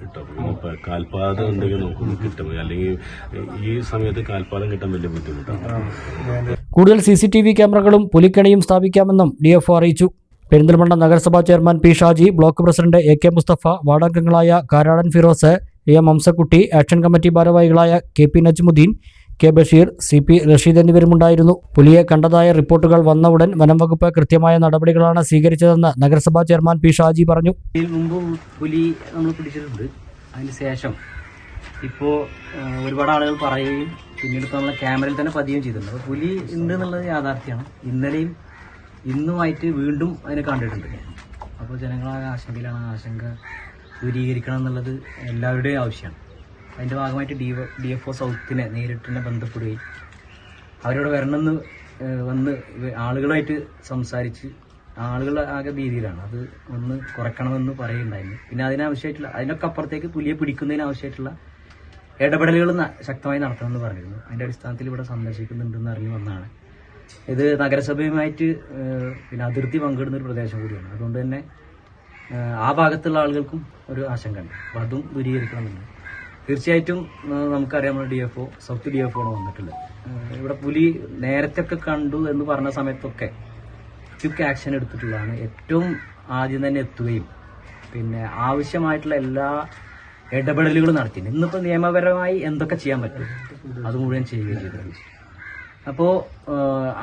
കിട്ടും. ഇപ്പം കാൽപ്പാദം ഉണ്ടെങ്കിൽ നമുക്കൊന്ന് കിട്ടും. അല്ലെങ്കിൽ ഈ സമയത്ത് കാൽപ്പാദം കിട്ടാൻ വലിയ ബുദ്ധിമുട്ടാണ്. കൂടുതൽ CCTV ക്യാമറകളും പുലിക്കണിയും സ്ഥാപിക്കാമെന്നും DFO അറിയിച്ചു. പെരിന്തൽമണ്ണ നഗരസഭാ chairman P Shaji, block president AK Mustafa, വാർഡംഗങ്ങളായ Karadan Firoz, AM Hamsakutty, action committee ഭാരവാഹികളായ KP Najmuddeen, K Basheer, CP Rasheed എന്നിവരുമുണ്ടായിരുന്നു. പുലിയെ കണ്ടതായ റിപ്പോർട്ടുകൾ വന്ന ഉടൻ വനംവകുപ്പ് കൃത്യമായ നടപടികളാണ് സ്വീകരിച്ചതെന്ന് നഗരസഭാ ചെയർമാൻ പി ഷാജി പറഞ്ഞു. മുമ്പ് പുലി നമ്മൾ പിടിച്ചിട്ടുണ്ട്. അതിന് ശേഷം ഇപ്പോൾ ഒരുപാട് ആളുകൾ പറയുകയും പിന്നീട് ഇപ്പോൾ നമ്മളെ ക്യാമറയിൽ തന്നെ പതിയുകയും ചെയ്തിട്ടുണ്ട്. അപ്പോൾ പുലി ഉണ്ട് എന്നുള്ളത് യാഥാർത്ഥ്യമാണ്. ഇന്നലെയും ഇന്നുമായിട്ട് വീണ്ടും അതിനെ കണ്ടിട്ടുണ്ട്. അപ്പോൾ ജനങ്ങളാകെ ആശങ്കയിലാണ്. ആശങ്ക ദൂരീകരിക്കണം എന്നുള്ളത് എല്ലാവരുടെയും ആവശ്യമാണ്. അതിൻ്റെ ഭാഗമായിട്ട് DFO സൗത്തിനെ നേരിട്ട് തന്നെ ബന്ധപ്പെടുകയും അവരോട് വരണമെന്ന് വന്ന് ആളുകളായിട്ട് സംസാരിച്ച് ആളുകൾ ആകെ ഭീതിയിലാണ്. അത് ഒന്ന് കുറയ്ക്കണമെന്ന് പറയുന്നുണ്ടായിരുന്നു. പിന്നെ അതിനൊക്കെ അപ്പുറത്തേക്ക് പുലിയെ പിടിക്കുന്നതിനാവശ്യമായിട്ടുള്ള ഇടപെടലുകൾ ശക്തമായി നടത്തണമെന്ന് പറഞ്ഞിരുന്നു. അതിൻ്റെ അടിസ്ഥാനത്തിൽ ഇവിടെ സന്ദർശിക്കുന്നുണ്ടെന്ന് അറിഞ്ഞു വന്നതാണ്. ഇത് നഗരസഭയുമായിട്ട് പിന്നെ അതിർത്തി പങ്കിടുന്ന ഒരു പ്രദേശം കൂടിയാണ്. അതുകൊണ്ട് തന്നെ ആ ഭാഗത്തുള്ള ആളുകൾക്കും ഒരു ആശങ്കയുണ്ട്. അപ്പോൾ അതും ദൂരീകരിക്കണമെന്നുണ്ട്. തീർച്ചയായിട്ടും നമുക്കറിയാം, നമ്മുടെ DFO സൗത്ത് DFO ആണ് വന്നിട്ടുള്ളത്. ഇവിടെ പുലി നേരത്തെ ഒക്കെ കണ്ടു എന്ന് പറഞ്ഞ സമയത്തൊക്കെ ക്വിക്ക് ആക്ഷൻ എടുത്തിട്ടുള്ളതാണ്. ഏറ്റവും ആദ്യം തന്നെ എത്തുകയും പിന്നെ ആവശ്യമായിട്ടുള്ള എല്ലാ ഇടപെടലുകളും നടത്തിയിട്ടുണ്ട്. ഇന്നിപ്പോൾ നിയമപരമായി എന്തൊക്കെ ചെയ്യാൻ പറ്റും അത് മുഴുവൻ ചെയ്യുകയും ചെയ്തിട്ടുണ്ട്. അപ്പോൾ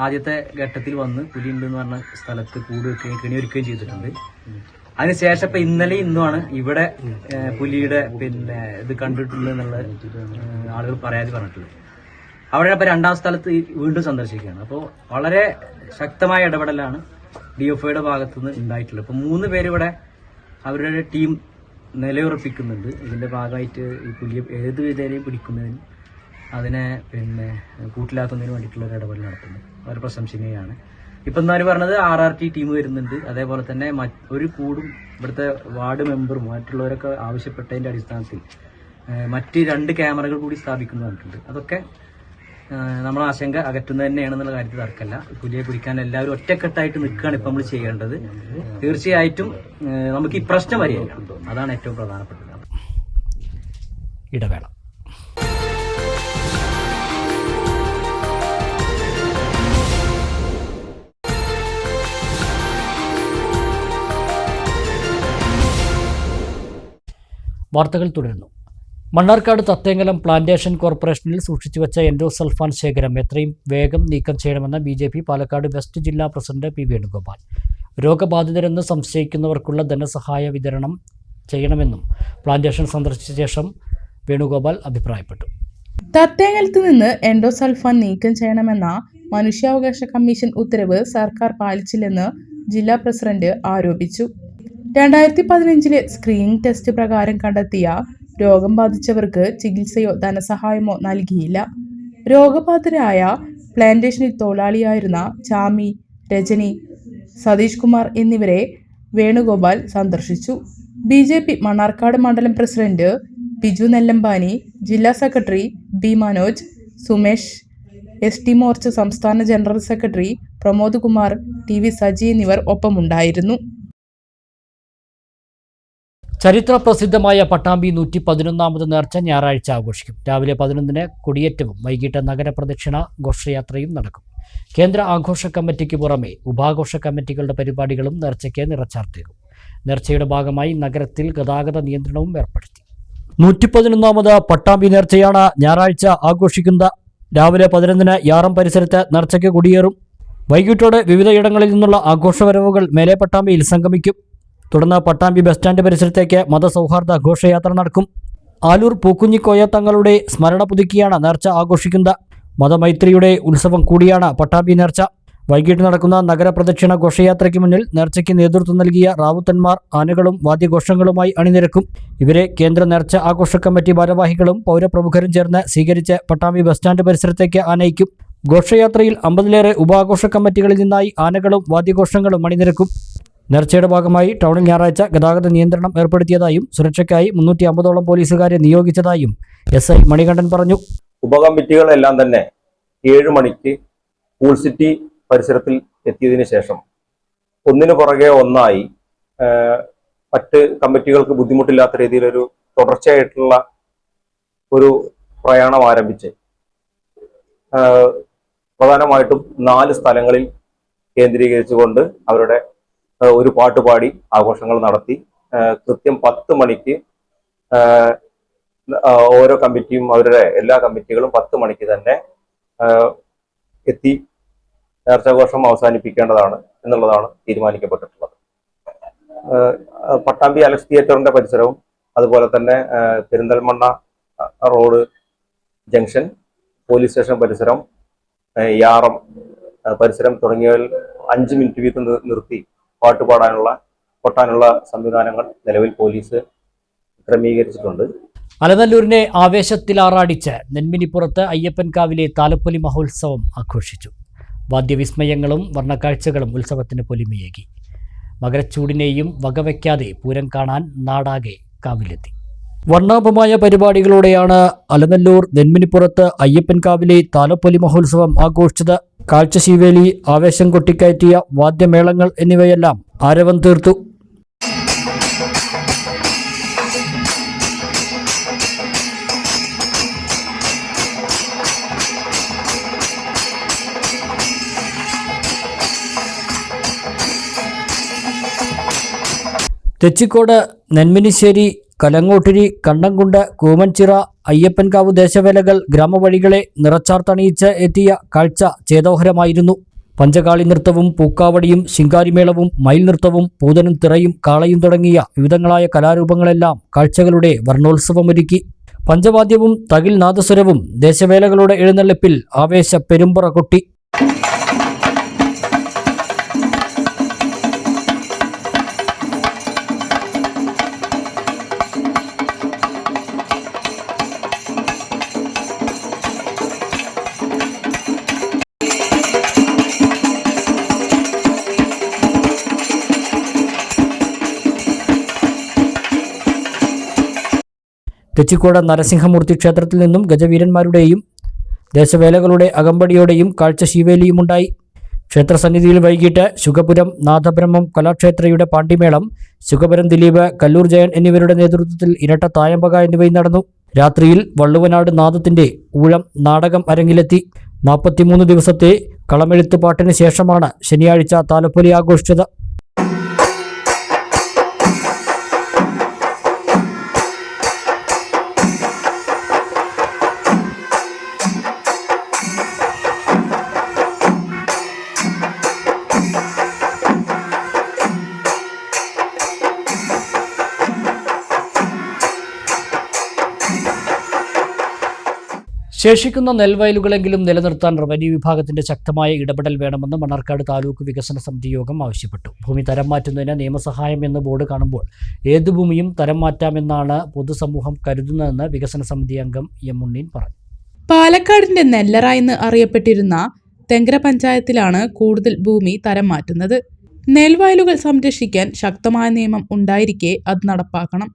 ആദ്യത്തെ ഘട്ടത്തിൽ വന്ന് പുലി ഉണ്ടെന്ന് പറഞ്ഞ സ്ഥലത്ത് കൂട് വെക്കുകയും കെണിയൊരുക്കുകയും ചെയ്തിട്ടുണ്ട്. അതിനുശേഷം ഇപ്പം ഇന്നലെ ഇന്നുമാണ് ഇവിടെ പുലിയുടെ പിന്നെ ഇത് കണ്ടിട്ടുള്ളത് എന്നുള്ള ആളുകൾ പരാതി പറഞ്ഞിട്ടുള്ളത്. അവിടെ അപ്പോൾ രണ്ടാം സ്ഥലത്ത് വീണ്ടും സന്ദർശിക്കുകയാണ്. അപ്പോൾ വളരെ ശക്തമായ ഇടപെടലാണ് DFOയുടെ ഭാഗത്തുനിന്ന് ഉണ്ടായിട്ടുള്ളത്. ഇപ്പോൾ 3 പേര് ഇവിടെ അവരുടെ ടീം നിലയുറപ്പിക്കുന്നുണ്ട്. ഇതിൻ്റെ ഭാഗമായിട്ട് ഈ പുലിയെ ഏത് വിധേനയും പിടിക്കുന്നതിനും അതിനെ പിന്നെ കൂട്ടിലാക്കുന്നതിന് വേണ്ടിയിട്ടുള്ള ഒരു ഇടപെടൽ നടത്തുന്നു. വളരെ പ്രശംസനീയമാണ്. ഇപ്പം എന്നാലും പറഞ്ഞത് RRT ടീം വരുന്നുണ്ട്. അതേപോലെ തന്നെ ഒരു കൂടും ഇവിടുത്തെ വാർഡ് മെമ്പറും മറ്റുള്ളവരൊക്കെ ആവശ്യപ്പെട്ടതിൻ്റെ അടിസ്ഥാനത്തിൽ മറ്റ് 2 ക്യാമറകൾ കൂടി സ്ഥാപിക്കുന്നു പറഞ്ഞിട്ടുണ്ട്. അതൊക്കെ നമ്മൾ ആശങ്ക അകറ്റുന്നത് തന്നെയാണെന്നുള്ള കാര്യത്തിൽ തർക്കമല്ല. പുലിയെ പിടിക്കാൻ എല്ലാവരും ഒറ്റക്കെട്ടായിട്ട് നിൽക്കുകയാണ് ഇപ്പം നമ്മൾ ചെയ്യേണ്ടത്. തീർച്ചയായിട്ടും നമുക്ക് ഈ പ്രശ്നം പരിഹരിക്കണം. അതാണ് ഏറ്റവും പ്രധാനപ്പെട്ടത്. ഇടവേള. വാർത്തകൾ തുടരുന്നു. മണ്ണാർക്കാട് തത്തേങ്ങലം പ്ലാന്റേഷൻ കോർപ്പറേഷനിൽ സൂക്ഷിച്ചുവെച്ച എൻഡോസൾഫാൻ ശേഖരം എത്രയും വേഗം നീക്കം ചെയ്യണമെന്ന് BJP പാലക്കാട് വെസ്റ്റ് ജില്ലാ പ്രസിഡന്റ് P വേണുഗോപാൽ. രോഗബാധിതരെന്ന് സംശയിക്കുന്നവർക്കുള്ള ധനസഹായ വിതരണം ചെയ്യണമെന്നും പ്ലാന്റേഷൻ സന്ദർശിച്ച ശേഷം വേണുഗോപാൽ അഭിപ്രായപ്പെട്ടു. തത്തേങ്ങലത്ത് നിന്ന് എൻഡോസൾഫാൻ നീക്കം ചെയ്യണമെന്ന മനുഷ്യാവകാശ കമ്മീഷൻ ഉത്തരവ് സർക്കാർ പാലിച്ചില്ലെന്ന് ജില്ലാ പ്രസിഡന്റ് ആരോപിച്ചു. 2015 സ്ക്രീനിംഗ് ടെസ്റ്റ് പ്രകാരം കണ്ടെത്തിയ രോഗം ബാധിച്ചവർക്ക് ചികിത്സയോ ധനസഹായമോ നൽകിയില്ല. രോഗബാധിതരായ പ്ലാന്റേഷനിൽ തൊഴിലാളിയായിരുന്ന ചാമി, രജനി, സതീഷ് കുമാർ എന്നിവരെ വേണുഗോപാൽ സന്ദർശിച്ചു. BJP മണ്ണാർക്കാട് മണ്ഡലം പ്രസിഡന്റ് ബിജു നെല്ലമ്പാനി, ജില്ലാ secretary B Manoj, Sumesh, ST Morcha സംസ്ഥാന general secretary Pramod Kumar, TV Saji എന്നിവർ ഒപ്പമുണ്ടായിരുന്നു. ചരിത്ര പ്രസിദ്ധമായ പട്ടാമ്പി 111ാമത് നേർച്ച ഞായറാഴ്ച ആഘോഷിക്കും. രാവിലെ 11-ന് കൊടിയേറ്റവും വൈകിട്ട് നഗരപ്രദക്ഷിണ ഘോഷയാത്രയും നടക്കും. കേന്ദ്ര ആഘോഷ കമ്മിറ്റിക്ക് പുറമെ ഉപാഘോഷ കമ്മിറ്റികളുടെ പരിപാടികളും നേർച്ചയ്ക്ക് നിറച്ചാർത്തേക്കും. നേർച്ചയുടെ ഭാഗമായി നഗരത്തിൽ ഗതാഗത നിയന്ത്രണവും ഏർപ്പെടുത്തി. 111ാമത് പട്ടാമ്പി നേർച്ചയാണ് ഞായറാഴ്ച ആഘോഷിക്കുന്നത്. രാവിലെ 11-ന് യാറം പരിസരത്ത് നേർച്ചയ്ക്ക് കൊടിയേറും. വൈകിട്ടോടെ വിവിധയിടങ്ങളിൽ നിന്നുള്ള ആഘോഷവരവുകൾ മേലെ പട്ടാമ്പിയിൽ സംഗമിക്കും. തുടർന്ന് പട്ടാമ്പി ബസ് സ്റ്റാൻഡ് പരിസരത്തേക്ക് മതസൗഹാർദ്ദ ഘോഷയാത്ര നടക്കും. ആലൂർ പൂക്കുഞ്ഞിക്കോയ തങ്ങളുടെ സ്മരണ പുതുക്കിയാണ് നേർച്ച ആഘോഷിക്കുന്നത്. മതമൈത്രിയുടെ ഉത്സവം കൂടിയാണ് പട്ടാമ്പി നേർച്ച. വൈകിട്ട് നടക്കുന്ന നഗരപ്രദക്ഷിണ ഘോഷയാത്രയ്ക്ക് മുന്നിൽ നേർച്ചയ്ക്ക് നേതൃത്വം നൽകിയ റാവുത്തന്മാർ ആനകളും വാദ്യഘോഷങ്ങളുമായി അണിനിരക്കും. ഇവരെ കേന്ദ്ര നേർച്ച ആഘോഷ കമ്മിറ്റി ഭാരവാഹികളും പൗരപ്രമുഖരും ചേർന്ന് സ്വീകരിച്ച് പട്ടാമ്പി ബസ് സ്റ്റാൻഡ് പരിസരത്തേക്ക് ആനയിക്കും. ഘോഷയാത്രയിൽ 50-ലേറെ ഉപാഘോഷ കമ്മിറ്റികളിൽ നിന്നായി ആനകളും വാദ്യഘോഷങ്ങളും അണിനിരക്കും. നേർച്ചയുടെ ഭാഗമായി ടൗണിൽ ഞായറാഴ്ച ഗതാഗത നിയന്ത്രണം ഏർപ്പെടുത്തിയതായും സുരക്ഷയ്ക്കായി 350ഓളം പോലീസുകാരെ നിയോഗിച്ചതായും SI മണികണ്ഠൻ പറഞ്ഞു. ഉപകമ്മിറ്റികളെല്ലാം തന്നെ 7 മണിക്ക് പൂൾ സിറ്റി പരിസരത്തിൽ എത്തിയതിനു ശേഷം ഒന്നിനു പുറകെ ഒന്നായി മറ്റ് കമ്മിറ്റികൾക്ക് ബുദ്ധിമുട്ടില്ലാത്ത രീതിയിലൊരു തുടർച്ചയായിട്ടുള്ള ഒരു പ്രയാണം ആരംഭിച്ച് പ്രധാനമായിട്ടും 4 സ്ഥലങ്ങളിൽ കേന്ദ്രീകരിച്ചുകൊണ്ട് അവരുടെ ഒരു പാട്ടുപാടി ആഘോഷങ്ങൾ നടത്തി കൃത്യം 10 മണിക്ക് ഓരോ കമ്മിറ്റിയും അവരുടെ എല്ലാ കമ്മിറ്റികളും 10 മണിക്ക് തന്നെ എത്തി നേർച്ചാഘോഷം അവസാനിപ്പിക്കേണ്ടതാണ് എന്നുള്ളതാണ് തീരുമാനിക്കപ്പെട്ടിട്ടുള്ളത്. പട്ടാമ്പി അലക്സ് തിയേറ്ററിന്റെ പരിസരവും അതുപോലെ തന്നെ Perinthalmanna road junction, police station പരിസരം, യാറം പരിസരം തുടങ്ങിയവയിൽ 5 മിനിറ്റ് വീതം നിർത്തി കൊട്ടാനുള്ള സംവിധാനങ്ങൾ നിലവിൽ പോലീസ് ക്രമീകരിച്ചിട്ടുണ്ട്. അലനല്ലൂരിനെ ആവേശത്തിലാറാടിച്ച് നെന്മിനിപ്പുറത്ത് അയ്യപ്പൻകാവിലെ താലപ്പൊലി മഹോത്സവം ആഘോഷിച്ചു. വാദ്യവിസ്മയങ്ങളും വർണ്ണക്കാഴ്ചകളും ഉത്സവത്തിന് പൊലിമയേകി. മകരച്ചൂടിനെയും വകവയ്ക്കാതെ പൂരം കാണാൻ നാടാകെ കാവിലെത്തി. വർണ്ണാഭമായ പരിപാടികളോടെയാണ് അലനല്ലൂർ നെന്മിനിപ്പുറത്ത് അയ്യപ്പൻകാവിലെ താലപ്പൊലി മഹോത്സവം ആഘോഷിച്ചത്. കാഴ്ചശീവേലി, ആവേശം കൊട്ടിക്കയറ്റിയ വാദ്യമേളങ്ങൾ എന്നിവയെല്ലാം ആരവം തീർത്തു. തെച്ചിക്കോട്, നെന്മിനിശ്ശേരി, കലങ്ങോട്ടിരി, കണ്ണംകുണ്ട്, കൂമൻചിറ, അയ്യപ്പൻകാവ് ദേശവേലകൾ ഗ്രാമവഴികളെ നിറച്ചാർത്തണിയിച്ച് എത്തിയ കാഴ്ച ചേതോഹരമായിരുന്നു. പഞ്ചകാളി നൃത്തവും പൂക്കാവടിയും ശിങ്കാരിമേളവും മയിൽ നൃത്തവും പൂതനും തിറയും കാളയും തുടങ്ങിയ വിവിധങ്ങളായ കലാരൂപങ്ങളെല്ലാം കാഴ്ചകളുടെ വർണ്ണോത്സവമൊരുക്കി. പഞ്ചവാദ്യവും തകിൽ നാദസ്വരവും ദേശവേലകളുടെ എഴുന്നള്ളിപ്പിൽ ആവേശ പെരുമ്പറ കൊട്ടി. തെച്ചിക്കോട് നരസിംഹമൂർത്തി ക്ഷേത്രത്തിൽ നിന്നും ഗജവീരന്മാരുടെയും ദേശവേലകളുടെ അകമ്പടിയോടെയും കാഴ്ചശീവേലിയുമുണ്ടായി. ക്ഷേത്രസന്നിധിയിൽ വൈകിട്ട് ശുഗപുരം നാഥബ്രഹ്മം കലാക്ഷേത്രയുടെ പാണ്ടിമേളം, ശുഗപുരം ദിലീപ്, കല്ലൂർ ജയൻ എന്നിവരുടെ നേതൃത്വത്തിൽ ഇരട്ട തായമ്പക എന്നിവയും നടന്നു. രാത്രിയിൽ വള്ളുവനാട് നാദത്തിന്റെ ഊഴം നാടകം അരങ്ങിലെത്തി. 43 ദിവസത്തെ കളമെഴുത്ത് പാട്ടിന് ശേഷമാണ് ശനിയാഴ്ച താലപ്പൊലി ആഘോഷിച്ചത്. ശേഷിക്കുന്ന നെൽവയലുകളെങ്കിലും നിലനിർത്താൻ റവന്യൂ വിഭാഗത്തിന്റെ ശക്തമായ ഇടപെടൽ വേണമെന്ന് മണ്ണാർക്കാട് താലൂക്ക് വികസന സമിതി യോഗം ആവശ്യപ്പെട്ടു. ഭൂമി തരം മാറ്റുന്നതിന് നിയമസഹായം എന്ന് ബോർഡ് കാണുമ്പോൾ ഏതു ഭൂമിയും തരം മാറ്റാമെന്നാണ് പൊതുസമൂഹം കരുതുന്നതെന്ന് വികസന സമിതി അംഗം എം ഉണ്ണീൻ പറഞ്ഞു. പാലക്കാടിന്റെ നെല്ലറ എന്ന് അറിയപ്പെട്ടിരുന്ന തെങ്കര പഞ്ചായത്തിലാണ് കൂടുതൽ ഭൂമി തരം മാറ്റുന്നത്. നെൽവയലുകൾ സംരക്ഷിക്കാൻ ശക്തമായ നിയമം ഉണ്ടായിരിക്കെ അത് നടപ്പാക്കണം.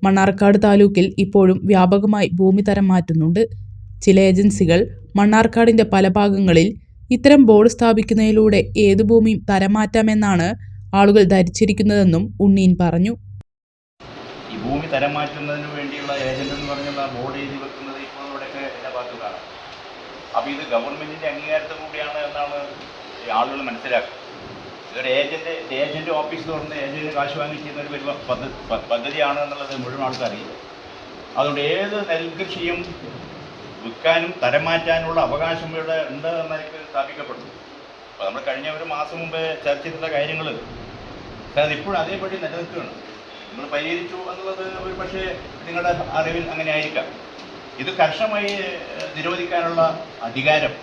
മണ്ണാർക്കാട് താലൂക്കിൽ ഇപ്പോഴും വ്യാപകമായി ഭൂമി തരം മാറ്റുന്നുണ്ട്. ചില ഏജൻസികൾ മണ്ണാർക്കാടിന്റെ പല ഭാഗങ്ങളിൽ ഇത്തരം ബോർഡ് സ്ഥാപിക്കുന്നതിലൂടെ ഏതു ഭൂമിയും തരം മാറ്റാമെന്നാണ് ആളുകൾ ധരിച്ചിരിക്കുന്നതെന്നും ഉണ്ണീൻ പറഞ്ഞു. ഈ ഭൂമി തരം മാറ്റുന്നതിന് വേണ്ടിയുള്ള ഏജന്റ് എന്ന് പറഞ്ഞുള്ള ബോർഡ് എഴുതി വെക്കുന്നത് ഇപ്പോൾ ഇവിടെയൊക്കെ എല്ലാ ഭാഗത്തും കാണാം. അപ്പോൾ ഇത് ഗവൺമെന്റിന്റെ അംഗീകാരത്തിൽ കൂടിയാണ് എന്നാണ് ആളുകൾ മനസ്സിലാക്കുക. ഇതൊരു ഏജന്റ് ഓഫീസ് തുറന്ന് ഏജന്റിന് കാശ് വാങ്ങി ചെയ്യുന്ന ഒരു വലിയ പദ്ധതിയാണ് എന്നുള്ളത് മുഴുവൻ ആൾക്കറിയില്ല. അതുകൊണ്ട് ഏത് നെൽകൃഷിയും വിൽക്കാനും തരം മാറ്റാനുള്ള അവകാശം ഇവിടെ ഉണ്ട് എന്നതിലേക്ക് സ്ഥാപിക്കപ്പെടുന്നു. അപ്പോൾ നമ്മൾ കഴിഞ്ഞ ഒരു മാസം മുമ്പ് ചർച്ച ചെയ്തിട്ടുള്ള കാര്യങ്ങൾ അതിപ്പോഴും അതേപടി നിലനിൽക്കുകയാണ്. നിങ്ങൾ പരിഹരിച്ചു എന്നുള്ളത് ഒരു പക്ഷേ നിങ്ങളുടെ അറിവിൽ അങ്ങനെ ആയിരിക്കാം. ഇത് കർശനമായി നിരോധിക്കാനുള്ള അധികാരം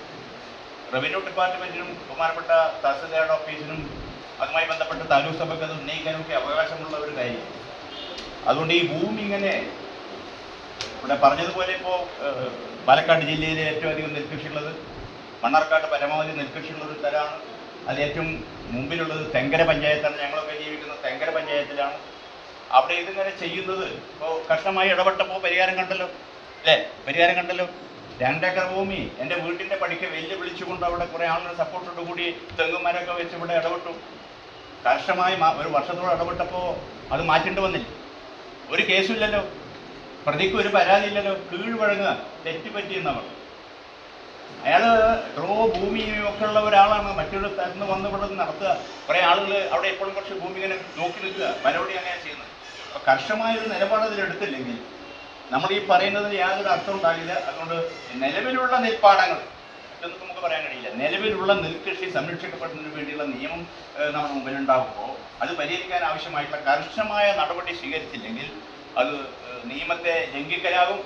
റവന്യൂ ഡിപ്പാർട്ട്മെൻറ്റിനും ബഹുമാനപ്പെട്ട തഹസിൽദാരുടെ ഓഫീസിനും അതുമായി ബന്ധപ്പെട്ട താലൂക്ക് സഭയ്ക്ക് അത് ഉന്നയിക്കാനൊക്കെ അവകാശമുള്ള ഒരു കാര്യം. അതുകൊണ്ട് ഈ ഭൂമി ഇങ്ങനെ ഇവിടെ പറഞ്ഞതുപോലെ ഇപ്പോൾ പാലക്കാട് ജില്ലയിലെ ഏറ്റവും അധികം നെൽകൃഷിയുള്ളത് മണ്ണാർക്കാട് പരമാവധി നെൽകൃഷിയുള്ളൊരു സ്ഥലമാണ്. അത് ഏറ്റവും മുമ്പിലുള്ളത് തെങ്കര പഞ്ചായത്താണ്. ഞങ്ങളൊക്കെ ജീവിക്കുന്നത് തെങ്കര പഞ്ചായത്തിലാണ്. അവിടെ ഇതിങ്ങനെ ചെയ്യുന്നത് ഇപ്പോൾ കർശനമായി ഇടപെട്ടപ്പോൾ പരിഹാരം കണ്ടല്ലോ, അല്ലേ? പരിഹാരം കണ്ടല്ലോ. 2 ഏക്കർ ഭൂമി എൻ്റെ വീട്ടിൻ്റെ പടിക്ക് വെല്ലുവിളിച്ചുകൊണ്ട് അവിടെ കുറേ ആളുകൾ സപ്പോർട്ടോട് കൂടി തെങ്ങുമരമൊക്കെ വെച്ച് ഇവിടെ ഇടപെട്ടു. കർശനമായി ഒരു വർഷത്തോളം ഇടപെട്ടപ്പോൾ അത് മാറ്റേണ്ടി വന്നില്ല. ഒരു കേസുമില്ലല്ലോ, പ്രതിക്ക് ഒരു പരാതിയില്ലല്ലോ. കീഴ്വഴങ്ങുക, തെറ്റ് പറ്റിയെന്നവർ. അയാൾ എത്രയോ ഭൂമിയും ഒക്കെ ഉള്ള ഒരാളാണ്. മറ്റൊരു സ്ഥലത്ത് നിന്ന് വന്ന് ഇവിടെ നടത്തുക. കുറേ ആളുകൾ അവിടെ എപ്പോഴും കുറച്ച് ഭൂമി ഇങ്ങനെ നോക്കി നിൽക്കുക. പലരോടും അങ്ങനെ ചെയ്യുന്നത്. അപ്പോൾ കർശനമായൊരു നിലപാട് ഇതിലെടുത്തില്ലെങ്കിൽ നമ്മൾ ഈ പറയുന്നതിന് യാതൊരു അർത്ഥം ഉണ്ടാകില്ല. അതുകൊണ്ട് നിലവിലുള്ള നെൽപ്പാടങ്ങൾ ഇതൊന്നും നമുക്ക് പറയാൻ കഴിയില്ല. നിലവിലുള്ള നെൽകൃഷി സംരക്ഷിക്കപ്പെടുന്നതിന് വേണ്ടിയുള്ള നിയമം നമ്മുടെ മുമ്പിലുണ്ടാകുമ്പോൾ അത് പരിഹരിക്കാൻ ആവശ്യമായിട്ടുള്ള കർശനമായ നടപടി സ്വീകരിച്ചില്ലെങ്കിൽ അത് നിയമത്തെ ലംഘിക്കലാകും.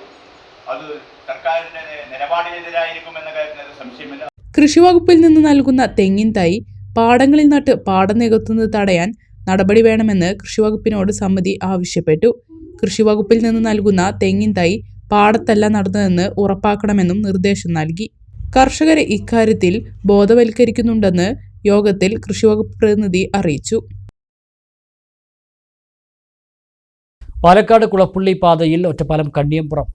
അത് സർക്കാരിൻ്റെ നിലപാടിനെതിരായിരിക്കും എന്ന കാര്യത്തിൽ സംശയമില്ല. കൃഷിവകുപ്പിൽ നിന്ന് നൽകുന്ന തെങ്ങിൻ തൈ പാടങ്ങളിൽ നട്ട് പാടം നികത്തുന്നത് തടയാൻ നടപടി വേണമെന്ന് കൃഷിവകുപ്പിനോട് സമിതി ആവശ്യപ്പെട്ടു. കൃഷിവകുപ്പിൽ നിന്ന് നൽകുന്ന തെങ്ങിൻ തൈ പാടത്തല്ല നടന്നതെന്ന് ഉറപ്പാക്കണമെന്നും നിർദ്ദേശം നൽകി. കർഷകരെ ഇക്കാര്യത്തിൽ ബോധവൽക്കരിക്കുന്നുണ്ടെന്ന് യോഗത്തിൽ കൃഷിവകുപ്പ് പ്രതിനിധി അറിയിച്ചു. പാലക്കാട് കുളപ്പുള്ളി പാതയിൽ ഒറ്റപ്പാലം കണ്ണിയമ്പുറം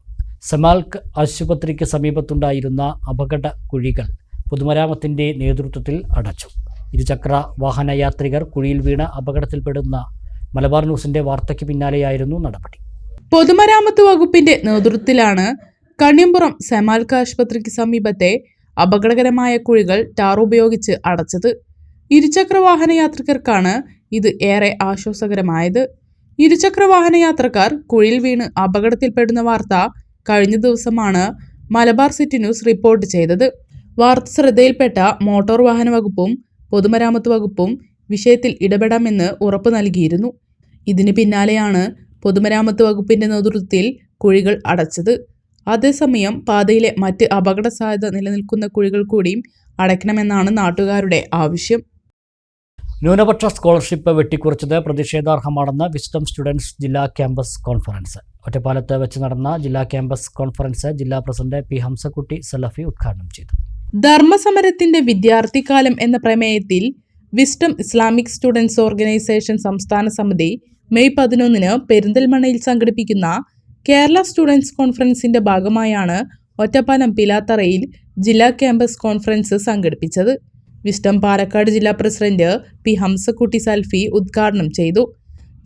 സെമാൽക്ക് ആശുപത്രിക്ക് സമീപത്തുണ്ടായിരുന്ന അപകട കുഴികൾ പൊതുമരാമത്തിൻ്റെ നേതൃത്വത്തിൽ അടച്ചു. ഇരുചക്ര വാഹനയാത്രികർ കുഴിയിൽ വീണ് അപകടത്തിൽപ്പെടുന്ന മലബാർ ന്യൂസിന്റെ വാർത്തയ്ക്ക് പിന്നാലെയായിരുന്നു നടപടി. പൊതുമരാമത്ത് വകുപ്പിന്റെ നേതൃത്വത്തിലാണ് കണ്ണിയമ്പുറം സെമാൽക്ക് ആശുപത്രിക്ക് സമീപത്തെ അപകടകരമായ കുഴികൾ ടാർ ഉപയോഗിച്ച് അടച്ചത്. ഇരുചക്ര വാഹനയാത്രികർക്കാണ് ഇത് ഏറെ ആശ്വാസകരമായത്. ഇരുചക്ര വാഹനയാത്രക്കാർ കുഴിയിൽ വീണ് അപകടത്തിൽപ്പെടുന്ന വാർത്ത കഴിഞ്ഞ ദിവസമാണ് മലബാർ സിറ്റി ന്യൂസ് റിപ്പോർട്ട് ചെയ്തത്. വാർത്ത ശ്രദ്ധയിൽപ്പെട്ട മോട്ടോർ വാഹന വകുപ്പും പൊതുമരാമത്ത് വകുപ്പും വിഷയത്തിൽ ഇടപെടാമെന്ന് ഉറപ്പ് നൽകിയിരുന്നു. ഇതിന് പിന്നാലെയാണ് പൊതുമരാമത്ത് വകുപ്പിന്റെ നേതൃത്വത്തിൽ കുഴികൾ അടച്ചത്. അതേസമയം പാതയിലെ മറ്റ് അപകട സാധ്യത നിലനിൽക്കുന്ന കുഴികൾ കൂടിയും അടയ്ക്കണമെന്നാണ് നാട്ടുകാരുടെ ആവശ്യം. ന്യൂനപക്ഷ സ്കോളർഷിപ്പ് വെട്ടിക്കുറച്ചത് പ്രതിഷേധാർഹമാണെന്ന് വിസ്ഡം സ്റ്റുഡൻസ് ജില്ലാ ക്യാമ്പസ് കോൺഫറൻസ്. ഒറ്റപ്പാലത്ത് വെച്ച് നടന്ന ജില്ലാ ക്യാമ്പസ് കോൺഫറൻസ് ജില്ലാ പ്രസിഡന്റ് പി ഹംസക്കുട്ടി സലഫി ഉദ്ഘാടനം ചെയ്തു. ധർമ്മസമരത്തിന്റെ വിദ്യാർത്ഥിക്കാലം എന്ന പ്രമേയത്തിൽ വിസ്ഡം ഇസ്ലാമിക് സ്റ്റുഡൻസ് ഓർഗനൈസേഷൻ സംസ്ഥാന സമിതി മെയ് 11 പെരിന്തൽമണ്ണയിൽ സംഘടിപ്പിക്കുന്ന കേരള സ്റ്റുഡൻസ് കോൺഫറൻസിന്റെ ഭാഗമായാണ് ഒറ്റപ്പാലം പിലാത്തറയിൽ ജില്ലാ ക്യാമ്പസ് കോൺഫറൻസ് സംഘടിപ്പിച്ചത്. വിസ്ഡം പാലക്കാട് ജില്ലാ പ്രസിഡന്റ് പി ഹംസക്കുട്ടി സൽഫി ഉദ്ഘാടനം ചെയ്തു.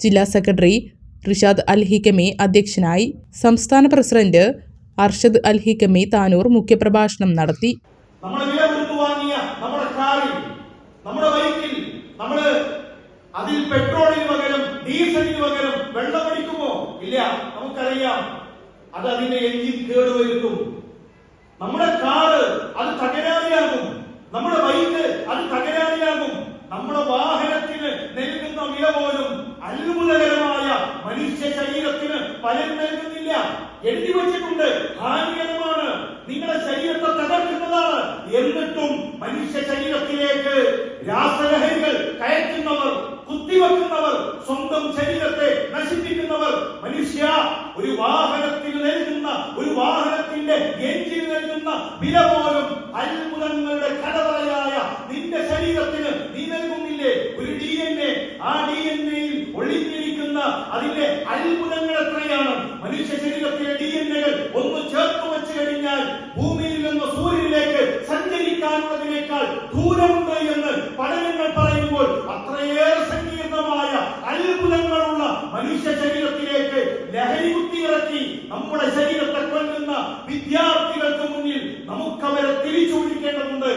ജില്ലാ സെക്രട്ടറി റിഷാദ് അൽ ഹിക്കമി അധ്യക്ഷനായി. സംസ്ഥാന പ്രസിഡന്റ് അർഷദ് അൽ ഹിക്കമി താനൂർ മുഖ്യപ്രഭാഷണം നടത്തി. അതിൽ പെട്രോളിന് പകരം ഡീസലിന് പകരം വെള്ളമടിക്കുമോ? ഇല്ല, നമുക്കറിയാം അത് അതിന്റെ എഞ്ചിൻ കേടുവരുത്തും. നമ്മുടെ കാറ് അത് തകരാറിയാകും, നമ്മുടെ ബൈക്ക് അത് തകരാറിയാകും. നമ്മുടെ വാഹനത്തിന് നൽകുന്ന വില പോലും അത്ഭുതകരമായ മനുഷ്യ ശരീരത്തിന് ഫലം നൽകുന്നില്ല. എഴുതി വച്ചിട്ടുണ്ട്, ഹാനികരമാണ്, നിങ്ങളുടെ ശരീരത്തെ തകർക്കുന്നതാണ്. എന്നിട്ടും മനുഷ്യ ശരീരത്തിലേക്ക് രാസലഹരികൾ കയറ്റുന്നവർ, കുത്തിവെക്കുന്നവർ, സ്വന്തം ശരീരത്തെ നശിപ്പിക്കുന്നവർ. മനുഷ്യ, ഒരു വാഹനത്തിന് നൽകുന്ന, ഒരു വാഹനത്തിന്റെ എഞ്ചിന് നൽകുന്ന വില പോലും അത്ഭുതങ്ങളുടെ കടവറയായ നിന്റെ ശരീരത്തിന് നീ നൽകുന്നില്ലേ? ഒരു DNA, ആ DNAയിൽ ഒളിഞ്ഞിരിക്കുന്ന അതിന്റെ അത്ഭുതങ്ങൾ എത്രയാണ്? മനുഷ്യ ശരീരത്തിലെ DNAകൾ ഒന്ന് ചേർത്ത് വെച്ച് കഴിഞ്ഞാൽ ഭൂമിയിൽ നിന്ന് സൂര്യനിലേക്ക് സഞ്ചരിക്കാനുള്ളതിനേക്കാൾ ദൂരമുണ്ട് എന്ന് പഠനങ്ങൾ പറയുമ്പോൾ അത്രയേറെ സങ്കീർണമായ അത്ഭുതങ്ങളുള്ള മനുഷ്യ ശരീരത്തിലേക്ക് ലഹരി കുത്തിയിറക്കി നമ്മുടെ ശരീരത്തെ കൊല്ലുന്ന വിദ്യാർത്ഥികൾക്ക് മുന്നിൽ നമുക്കവരെ തിരിച്ചു വിളിക്കേണ്ടതുണ്ട്.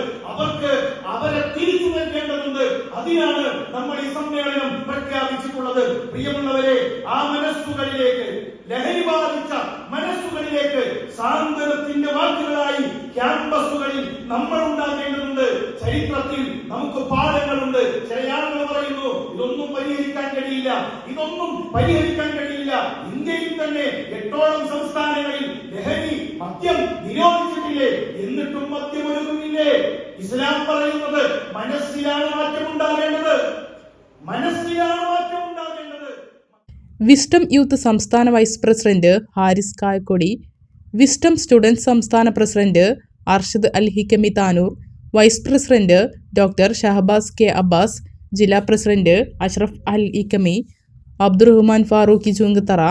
അവരെ തിരിച്ചു നൽകേണ്ടതുണ്ട്. അതിനാണ് നമ്മൾ ഈ സമ്മേളനം പ്രഖ്യാപിച്ചിട്ടുള്ളത്. പ്രിയമുള്ളവരെ, ആ മനസ്സുകളിലേക്ക്, ലഹരി ബാധിച്ച മനസ്സുകളിലേക്ക് സാന്ത്വനത്തിന്റെ വാക്കുകളായി ക്യാമ്പസുകളിൽ നമ്മൾ ഉണ്ടാകേണ്ടതുണ്ട്. ചരിത്രത്തിൽ നമുക്ക് പാഠങ്ങളുണ്ട്. ചില ആളുകൾ പറയുന്നു ഇതൊന്നും പരിഹരിക്കാൻ കഴിയില്ല, ഇതൊന്നും പരിഹരിക്കാൻ കഴിയില്ല. ഇന്ത്യയിൽ തന്നെ 8ഓളം സംസ്ഥാനങ്ങളിൽ ലഹരി മദ്യം നിരോധിച്ചിട്ടില്ലേ? എന്നിട്ടും മദ്യം ഒഴുകുന്നില്ലേ? ഇസ്ലാം പറയുന്നത് മനസ്സിലാണ് മാറ്റം ഉണ്ടാകേണ്ടത്, മനസ്സിലാണ് മാറ്റം ഉണ്ടാകേണ്ടത്. വിസ്ഡം യൂത്ത് സംസ്ഥാന vice president Haris Kayakkodi, wisdom students സംസ്ഥാന president Arshad Al Hikami Tanur, vice president doctor Shahabaz K Abbas, ജില്ലാ പ്രസിഡന്റ് അഷ്റഫ് അൽ ഹിക്കമി, അബ്ദുറഹ്മാൻ ഫാറൂഖി ചുങ്കത്തറ,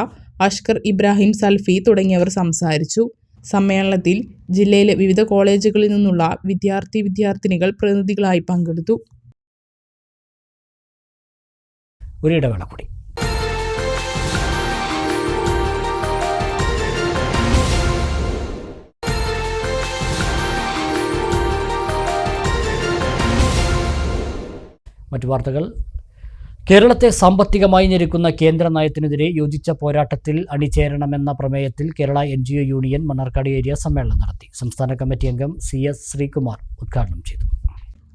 അഷ്കർ ഇബ്രാഹിം സൽഫി തുടങ്ങിയവർ സംസാരിച്ചു. സമ്മേളനത്തിൽ ജില്ലയിലെ വിവിധ കോളേജുകളിൽ നിന്നുള്ള വിദ്യാർത്ഥിനികൾ പ്രതിനിധികളായി പങ്കെടുത്തു. ഒരിടവേള കൂടി. മറ്റു വാർത്തകൾ. കേരളത്തെ സാമ്പത്തികമായി ഞെരുക്കുന്ന കേന്ദ്ര നയത്തിനെതിരെ യോജിച്ച പോരാട്ടത്തിൽ അണിചേരണമെന്ന പ്രമേയത്തിൽ Kerala NGO union Mannarkkad area സമ്മേളനം നടത്തി. സംസ്ഥാന കമ്മിറ്റി അംഗം CS ശ്രീകുമാർ ഉദ്ഘാടനം ചെയ്തു.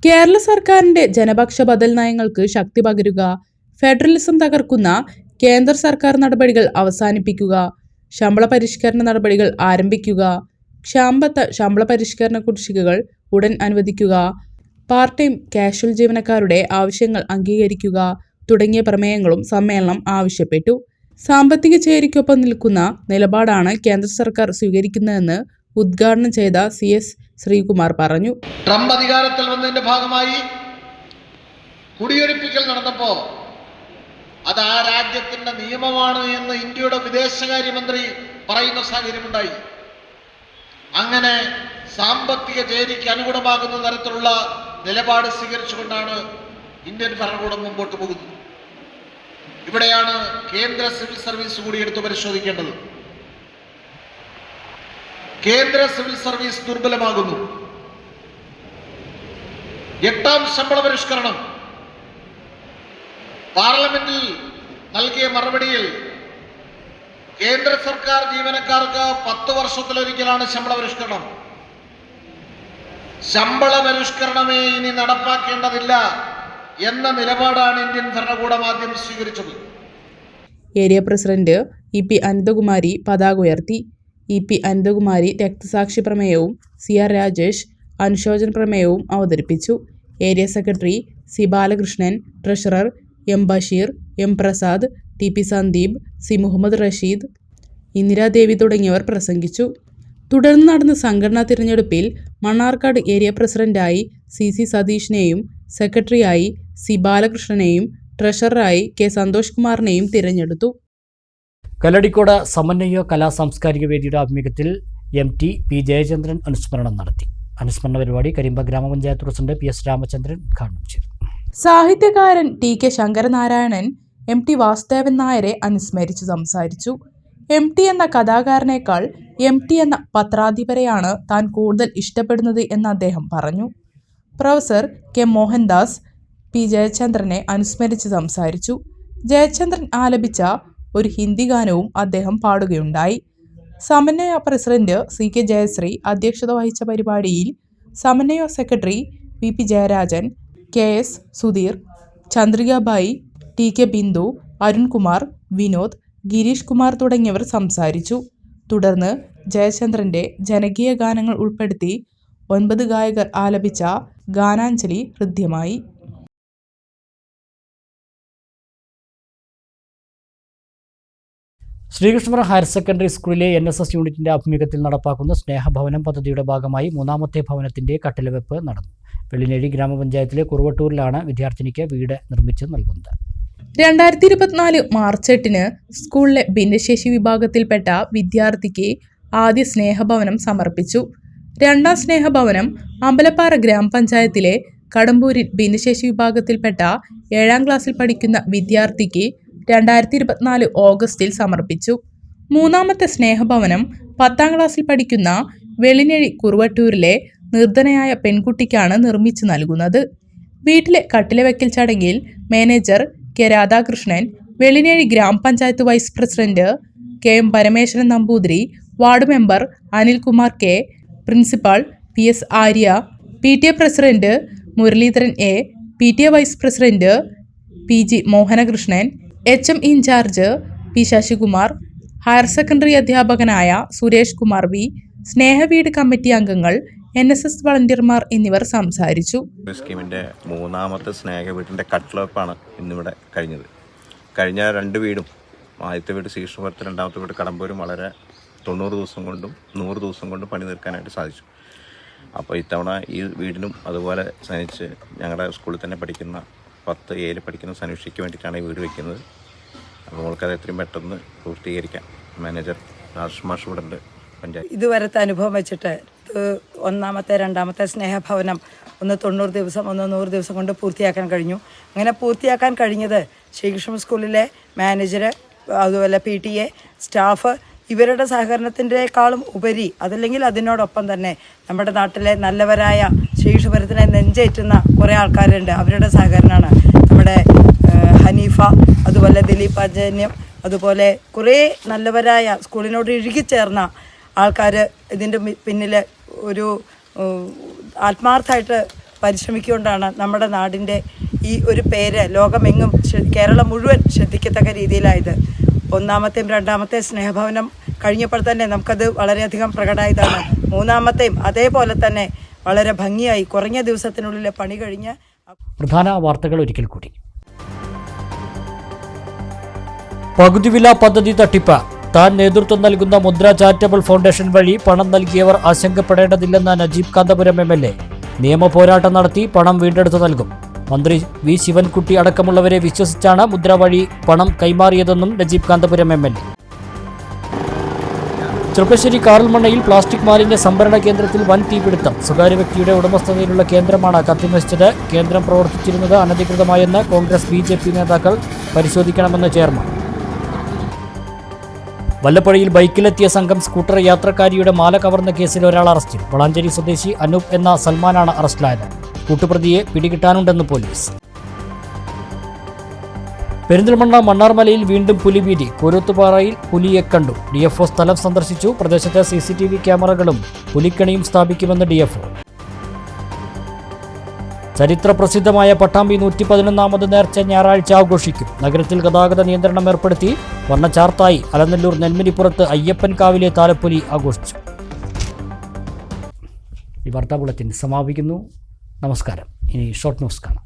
കേരള സർക്കാരിന്റെ ജനപക്ഷ ബദൽ നയങ്ങൾക്ക് ശക്തി പകരുക, ഫെഡറലിസം തകർക്കുന്ന കേന്ദ്ര സർക്കാർ നടപടികൾ അവസാനിപ്പിക്കുക, ശമ്പള പരിഷ്കരണ നടപടികൾ ആരംഭിക്കുക, ക്ഷാമബത്ത ശമ്പള പരിഷ്കരണ കുടിശ്ശികകൾ ഉടൻ അനുവദിക്കുക, പാർട്ട് ടൈം കാഷ്വൽ ജീവനക്കാരുടെ ആവശ്യങ്ങൾ അംഗീകരിക്കുക തുടങ്ങിയ പ്രമേയങ്ങളും സമ്മേളനം ആവശ്യപ്പെട്ടു. സാമ്പത്തിക ചേരിക്കൊപ്പം നിൽക്കുന്ന നിലപാടാണ് കേന്ദ്ര സർക്കാർ സ്വീകരിക്കുന്നതെന്ന് ഉദ്ഘാടനം ചെയ്ത CS ശ്രീകുമാർ പറഞ്ഞു. ട്രംപ് അധികാരത്തിൽ വന്നതിന്റെ ഭാഗമായി കുടിയൊഴിപ്പിക്കൽ നടന്നപ്പോൾ അത് ആ രാജ്യത്തിന്റെ നിയമമാണ് എന്ന് ഇന്ത്യയുടെ വിദേശകാര്യമന്ത്രി പറയുന്ന സാഹചര്യമുണ്ടായി. അങ്ങനെ സാമ്പത്തിക ചേരിക്ക് അനുകൂലമാകുന്ന തരത്തിലുള്ള നിലപാട് സ്വീകരിച്ചുകൊണ്ടാണ് ഇന്ത്യൻ ഭരണകൂടം മുമ്പോട്ട് പോകുന്നത്. ഇവിടെയാണ് കേന്ദ്ര സിവിൽ സർവീസ് കൂടി എടുത്തു പരിശോധിക്കേണ്ടത്. കേന്ദ്ര സിവിൽ സർവീസ് ദുർബലമാകുന്നു. 8ാം ശമ്പള പരിഷ്കരണം പാർലമെന്റിൽ നൽകിയ മറുപടിയിൽ കേന്ദ്ര സർക്കാർ ജീവനക്കാർക്ക് 10 വർഷത്തിലൊരിക്കലാണ് ശമ്പള പരിഷ്കരണം. ശമ്പള പരിഷ്കരണമേ ഇനി നടപ്പാക്കേണ്ടതില്ല എന്ന നിലപാടാണ് ഇന്ത്യൻ ഭരണകൂടം ആദ്യം സ്വീകരിച്ചത്. ഏരിയ പ്രസിഡന്റ് EP അനന്തകുമാരി പതാക ഉയർത്തി. EP അനന്തകുമാരി രക്തസാക്ഷി പ്രമേയവും CR രാജേഷ് അനുശോചന പ്രമേയവും അവതരിപ്പിച്ചു. Area secretary C Balakrishnan, treasurer M Basheer, M Prasad, TP Sandeep, C Muhammad Rasheed, Indiradevi തുടങ്ങിയവർ പ്രസംഗിച്ചു. തുടർന്ന് നടന്ന സംഘടനാ തിരഞ്ഞെടുപ്പിൽ മണ്ണാർക്കാട് ഏരിയ പ്രസിഡന്റായി CC സതീഷിനെയും സെക്രട്ടറിയായി C ബാലകൃഷ്ണനെയും ട്രഷററായി K സന്തോഷ് കുമാറിനെയും തിരഞ്ഞെടുത്തു. കല്ലടിക്കോട് സമന്വയ കലാ സാംസ്കാരിക വേദിയുടെ ആഭിമുഖ്യത്തിൽ MT P ജയചന്ദ്രൻ അനുസ്മരണം നടത്തി. അനുസ്മരണ പരിപാടി കരിമ്പ ഗ്രാമപഞ്ചായത്ത് പ്രസിഡന്റ് PS രാമചന്ദ്രൻ ഉദ്ഘാടനം ചെയ്തു. സാഹിത്യകാരൻ TK ശങ്കരനാരായണൻ MT വാസുദേവൻ നായരെ അനുസ്മരിച്ചു സംസാരിച്ചു. MT എന്ന കഥാകാരനേക്കാൾ MT എന്ന പത്രാധിപരെയാണ് താൻ കൂടുതൽ ഇഷ്ടപ്പെടുന്നത് എന്ന് അദ്ദേഹം പറഞ്ഞു. പ്രൊഫസർ K മോഹൻദാസ് P ജയചന്ദ്രനെ അനുസ്മരിച്ച് സംസാരിച്ചു. ജയചന്ദ്രൻ ആലപിച്ച ഒരു ഹിന്ദി ഗാനവും അദ്ദേഹം പാടുകയുണ്ടായി. സമന്വയ പ്രസിഡന്റ് CK ജയശ്രീ അധ്യക്ഷത വഹിച്ച പരിപാടിയിൽ Samanwaya secretary VP Jayarajan, KS Sudheer, Chandrikabai, TK Bindu, Arunkumar, Vinod, Gireesh Kumar തുടങ്ങിയവർ സംസാരിച്ചു. തുടർന്ന് ജയചന്ദ്രന്റെ ജനകീയ ഗാനങ്ങൾ ഉൾപ്പെടുത്തി 9 ഗായകർ ആലപിച്ച ഗാനാഞ്ജലി ഹൃദ്യമായി. ശ്രീകൃഷ്ണപുരം ഹയർ സെക്കൻഡറി സ്കൂളിലെ NSS യൂണിറ്റിന്റെ ആഭിമുഖ്യത്തിൽ നടപ്പാക്കുന്ന സ്നേഹഭവനം പദ്ധതിയുടെ ഭാഗമായി 3ാമത്തെ ഭവനത്തിന്റെ കട്ടിലവെപ്പ് നടന്നു. വെള്ളിനേഴി ഗ്രാമപഞ്ചായത്തിലെ കുറുവട്ടൂരിലാണ് വിദ്യാർത്ഥിനിക്ക് വീട് നിർമ്മിച്ച് നൽകുന്നത്. 2024 മാർച്ച് 8-ന് സ്കൂളിലെ ഭിന്നശേഷി വിഭാഗത്തിൽപ്പെട്ട വിദ്യാർത്ഥിക്ക് ആദ്യ സ്നേഹഭവനം സമർപ്പിച്ചു. 2ാം സ്നേഹഭവനം അമ്പലപ്പാറ ഗ്രാമപഞ്ചായത്തിലെ കടമ്പൂരിൽ ഭിന്നശേഷി വിഭാഗത്തിൽപ്പെട്ട 7ാം ക്ലാസ്സിൽ പഠിക്കുന്ന വിദ്യാർത്ഥിക്ക് 2024 ഓഗസ്റ്റിൽ സമർപ്പിച്ചു. 3ാമത്തെ സ്നേഹഭവനം 10ാം ക്ലാസ്സിൽ പഠിക്കുന്ന വെള്ളിനേഴി കുറുവട്ടൂരിലെ നിർധനയായ പെൺകുട്ടിക്കാണ് നിർമ്മിച്ചു നൽകുന്നത്. വീട്ടിലെ കട്ടിലവെക്കൽ ചടങ്ങിൽ മാനേജർ K രാധാകൃഷ്ണൻ, വെള്ളിനേഴി ഗ്രാമപഞ്ചായത്ത് vice president KM Parameswaran Namboothiri, ward member Anilkumar K, principal PS Arya, PTA president Muraleedharan A, PTA vice president PG Mohanakrishnan, HM incharge P Sasikumar, higher secondary അധ്യാപകനായ സുരേഷ് കുമാർ V, സ്നേഹവീട് കമ്മിറ്റി അംഗങ്ങൾ, NSS വളണ്ടിയർമാർ എന്നിവർ സംസാരിച്ചു. സ്കീമിൻ്റെ 3ാമത്തെ സ്നേഹവീടിൻ്റെ കട്ട്ലപ്പാണ് ഇന്നിവിടെ കഴിഞ്ഞത്. കഴിഞ്ഞ 2 വീടും, ആദ്യത്തെ വീട് ശ്രീകൃഷ്ണപുരത്ത്, 2ാമത്തെ വീട് കടമ്പൂരും വളരെ 90 ദിവസം കൊണ്ടും 100 ദിവസം കൊണ്ടും പണി തീർക്കാനായിട്ട് സാധിച്ചു. അപ്പോൾ ഇത്തവണ ഈ വീടിനും അതുപോലെ സനിച്ച് ഞങ്ങളുടെ സ്കൂളിൽ തന്നെ പഠിക്കുന്ന 10A പഠിക്കുന്ന സനുഷയ്ക്ക് വേണ്ടിയിട്ടാണ് ഈ വീട് വയ്ക്കുന്നത്. അപ്പോൾ നമ്മൾക്കത് എത്രയും പെട്ടെന്ന് പൂർത്തീകരിക്കാം. മാനേജർ മാഷ് ഇവിടെ ഉണ്ട്. പഞ്ചായത്ത് ഇതുവരത്തെ അനുഭവം വെച്ചിട്ട് 1ാമത്തെ 2ാമത്തെ സ്നേഹഭവനം ഒന്ന് 90 ദിവസം, ഒന്ന് 100 ദിവസം കൊണ്ട് പൂർത്തിയാക്കാൻ കഴിഞ്ഞു. അങ്ങനെ പൂർത്തിയാക്കാൻ കഴിഞ്ഞത് ശ്രീകൃഷ്ണ സ്കൂളിലെ മാനേജർ, അതുപോലെ PTA സ്റ്റാഫ് ഇവരുടെ സഹകരണത്തിൻ്റെക്കാളും ഉപരി അതല്ലെങ്കിൽ അതിനോടൊപ്പം തന്നെ നമ്മുടെ നാട്ടിലെ നല്ലവരായ ശേഷുപുരത്തിനെ നെഞ്ചേറ്റുന്ന കുറേ ആൾക്കാരുണ്ട്. അവരുടെ സഹകരണമാണ് നമ്മുടെ ഹനീഫ, അതുപോലെ ദിലീപ് അജന്യം, അതുപോലെ കുറേ നല്ലവരായ സ്കൂളിനോട് ഇഴുകിച്ചേർന്ന ആൾക്കാർ ഇതിൻ്റെ പിന്നിൽ ഒരു ആത്മാർത്ഥമായിട്ട് പരിശ്രമിച്ചുകൊണ്ടാണ് നമ്മുടെ നാടിൻ്റെ ഈ ഒരു പേര് ലോകമെങ്ങും കേരളം മുഴുവൻ ശ്രദ്ധിക്കത്തക്ക രീതിയിലായത്. ഒന്നാമത്തെയും രണ്ടാമത്തെയും സ്നേഹഭവനം കഴിഞ്ഞപ്പോൾ തന്നെ നമുക്കത് വളരെയധികം പ്രകടമായതാണ്. മൂന്നാമത്തെയും അതേപോലെ തന്നെ വളരെ ഭംഗിയായി കുറഞ്ഞ ദിവസത്തിനുള്ളിൽ പണി കഴിഞ്ഞ്. പ്രധാന വാർത്തകൾ ഒരിക്കൽ കൂടി. പകുതി വില പദ്ധതി തട്ടിപ്പ്. താൻ നേതൃത്വം നൽകുന്ന മുദ്ര ചാരിറ്റബിൾ ഫൗണ്ടേഷൻ വഴി പണം നൽകിയവർ ആശങ്കപ്പെടേണ്ടതില്ലെന്ന നജീബ് കാന്തപുരം MLA. നിയമ പോരാട്ടം നടത്തി പണം വീണ്ടെടുത്ത് നൽകും. മന്ത്രി വി ശിവൻകുട്ടി അടക്കമുള്ളവരെ വിശ്വസിച്ചാണ് മുദ്ര വഴി പണം കൈമാറിയതെന്നും നജീബ് കാന്തപുരം MLA. ചെറുപ്പശ്ശേരി കാറൽമണ്ണയിൽ പ്ലാസ്റ്റിക് മാലിന്യ സംഭരണ കേന്ദ്രത്തിൽ വൻ തീപിടുത്തം. സ്വകാര്യ വ്യക്തിയുടെ ഉടമസ്ഥതയിലുള്ള കേന്ദ്രമാണ് കത്തിനശിച്ചത്. കേന്ദ്രം പ്രവർത്തിച്ചിരുന്നത് അനധികൃതമായെന്ന് കോൺഗ്രസ് BJP നേതാക്കൾ പരിശോധിക്കണമെന്ന് ചെയർമാൻ. വല്ലപ്പുഴയിൽ ബൈക്കിലെത്തിയ സംഘം സ്കൂട്ടർ യാത്രക്കാരിയുടെ മാല കവർന്ന കേസിൽ ഒരാൾ അറസ്റ്റിൽ. വളാഞ്ചേരി സ്വദേശി അനൂപ് എന്ന സൽമാനാണ് അറസ്റ്റിലായത്. കൂട്ടുപ്രതിയെ പിടികിട്ടാനുണ്ടെന്ന് പോലീസ്. പെരിന്തൽമണ്ണ മണ്ണാർമലയിൽ വീണ്ടും പുലിഭീതി. കോരത്തുപാറയിൽ പുലിയെ കണ്ടു. DFO സ്ഥലം സന്ദർശിച്ചു. പ്രദേശത്ത് CCTV ക്യാമറകളും പുലിക്കണിയും സ്ഥാപിക്കുമെന്ന് DFO. ചരിത്രപ്രസിദ്ധമായ പട്ടാമ്പി 111ാമത് നേർച്ച ഞായറാഴ്ച ആഘോഷിക്കും. നഗരത്തിൽ ഗതാഗത നിയന്ത്രണം ഏർപ്പെടുത്തി. വർണ്ണച്ചാർത്തായി അലനല്ലൂർ നെന്മിനിപ്പുറത്ത് അയ്യപ്പൻ കാവിലെ താലപ്പൊലി ആഘോഷിച്ചു. ഈ വാർത്താ ബുള്ളറ്റിൻ സമാപിക്കുന്നു. നമസ്കാരം. ഇനി ഷോർട്ട് ന്യൂസ് കാണാം.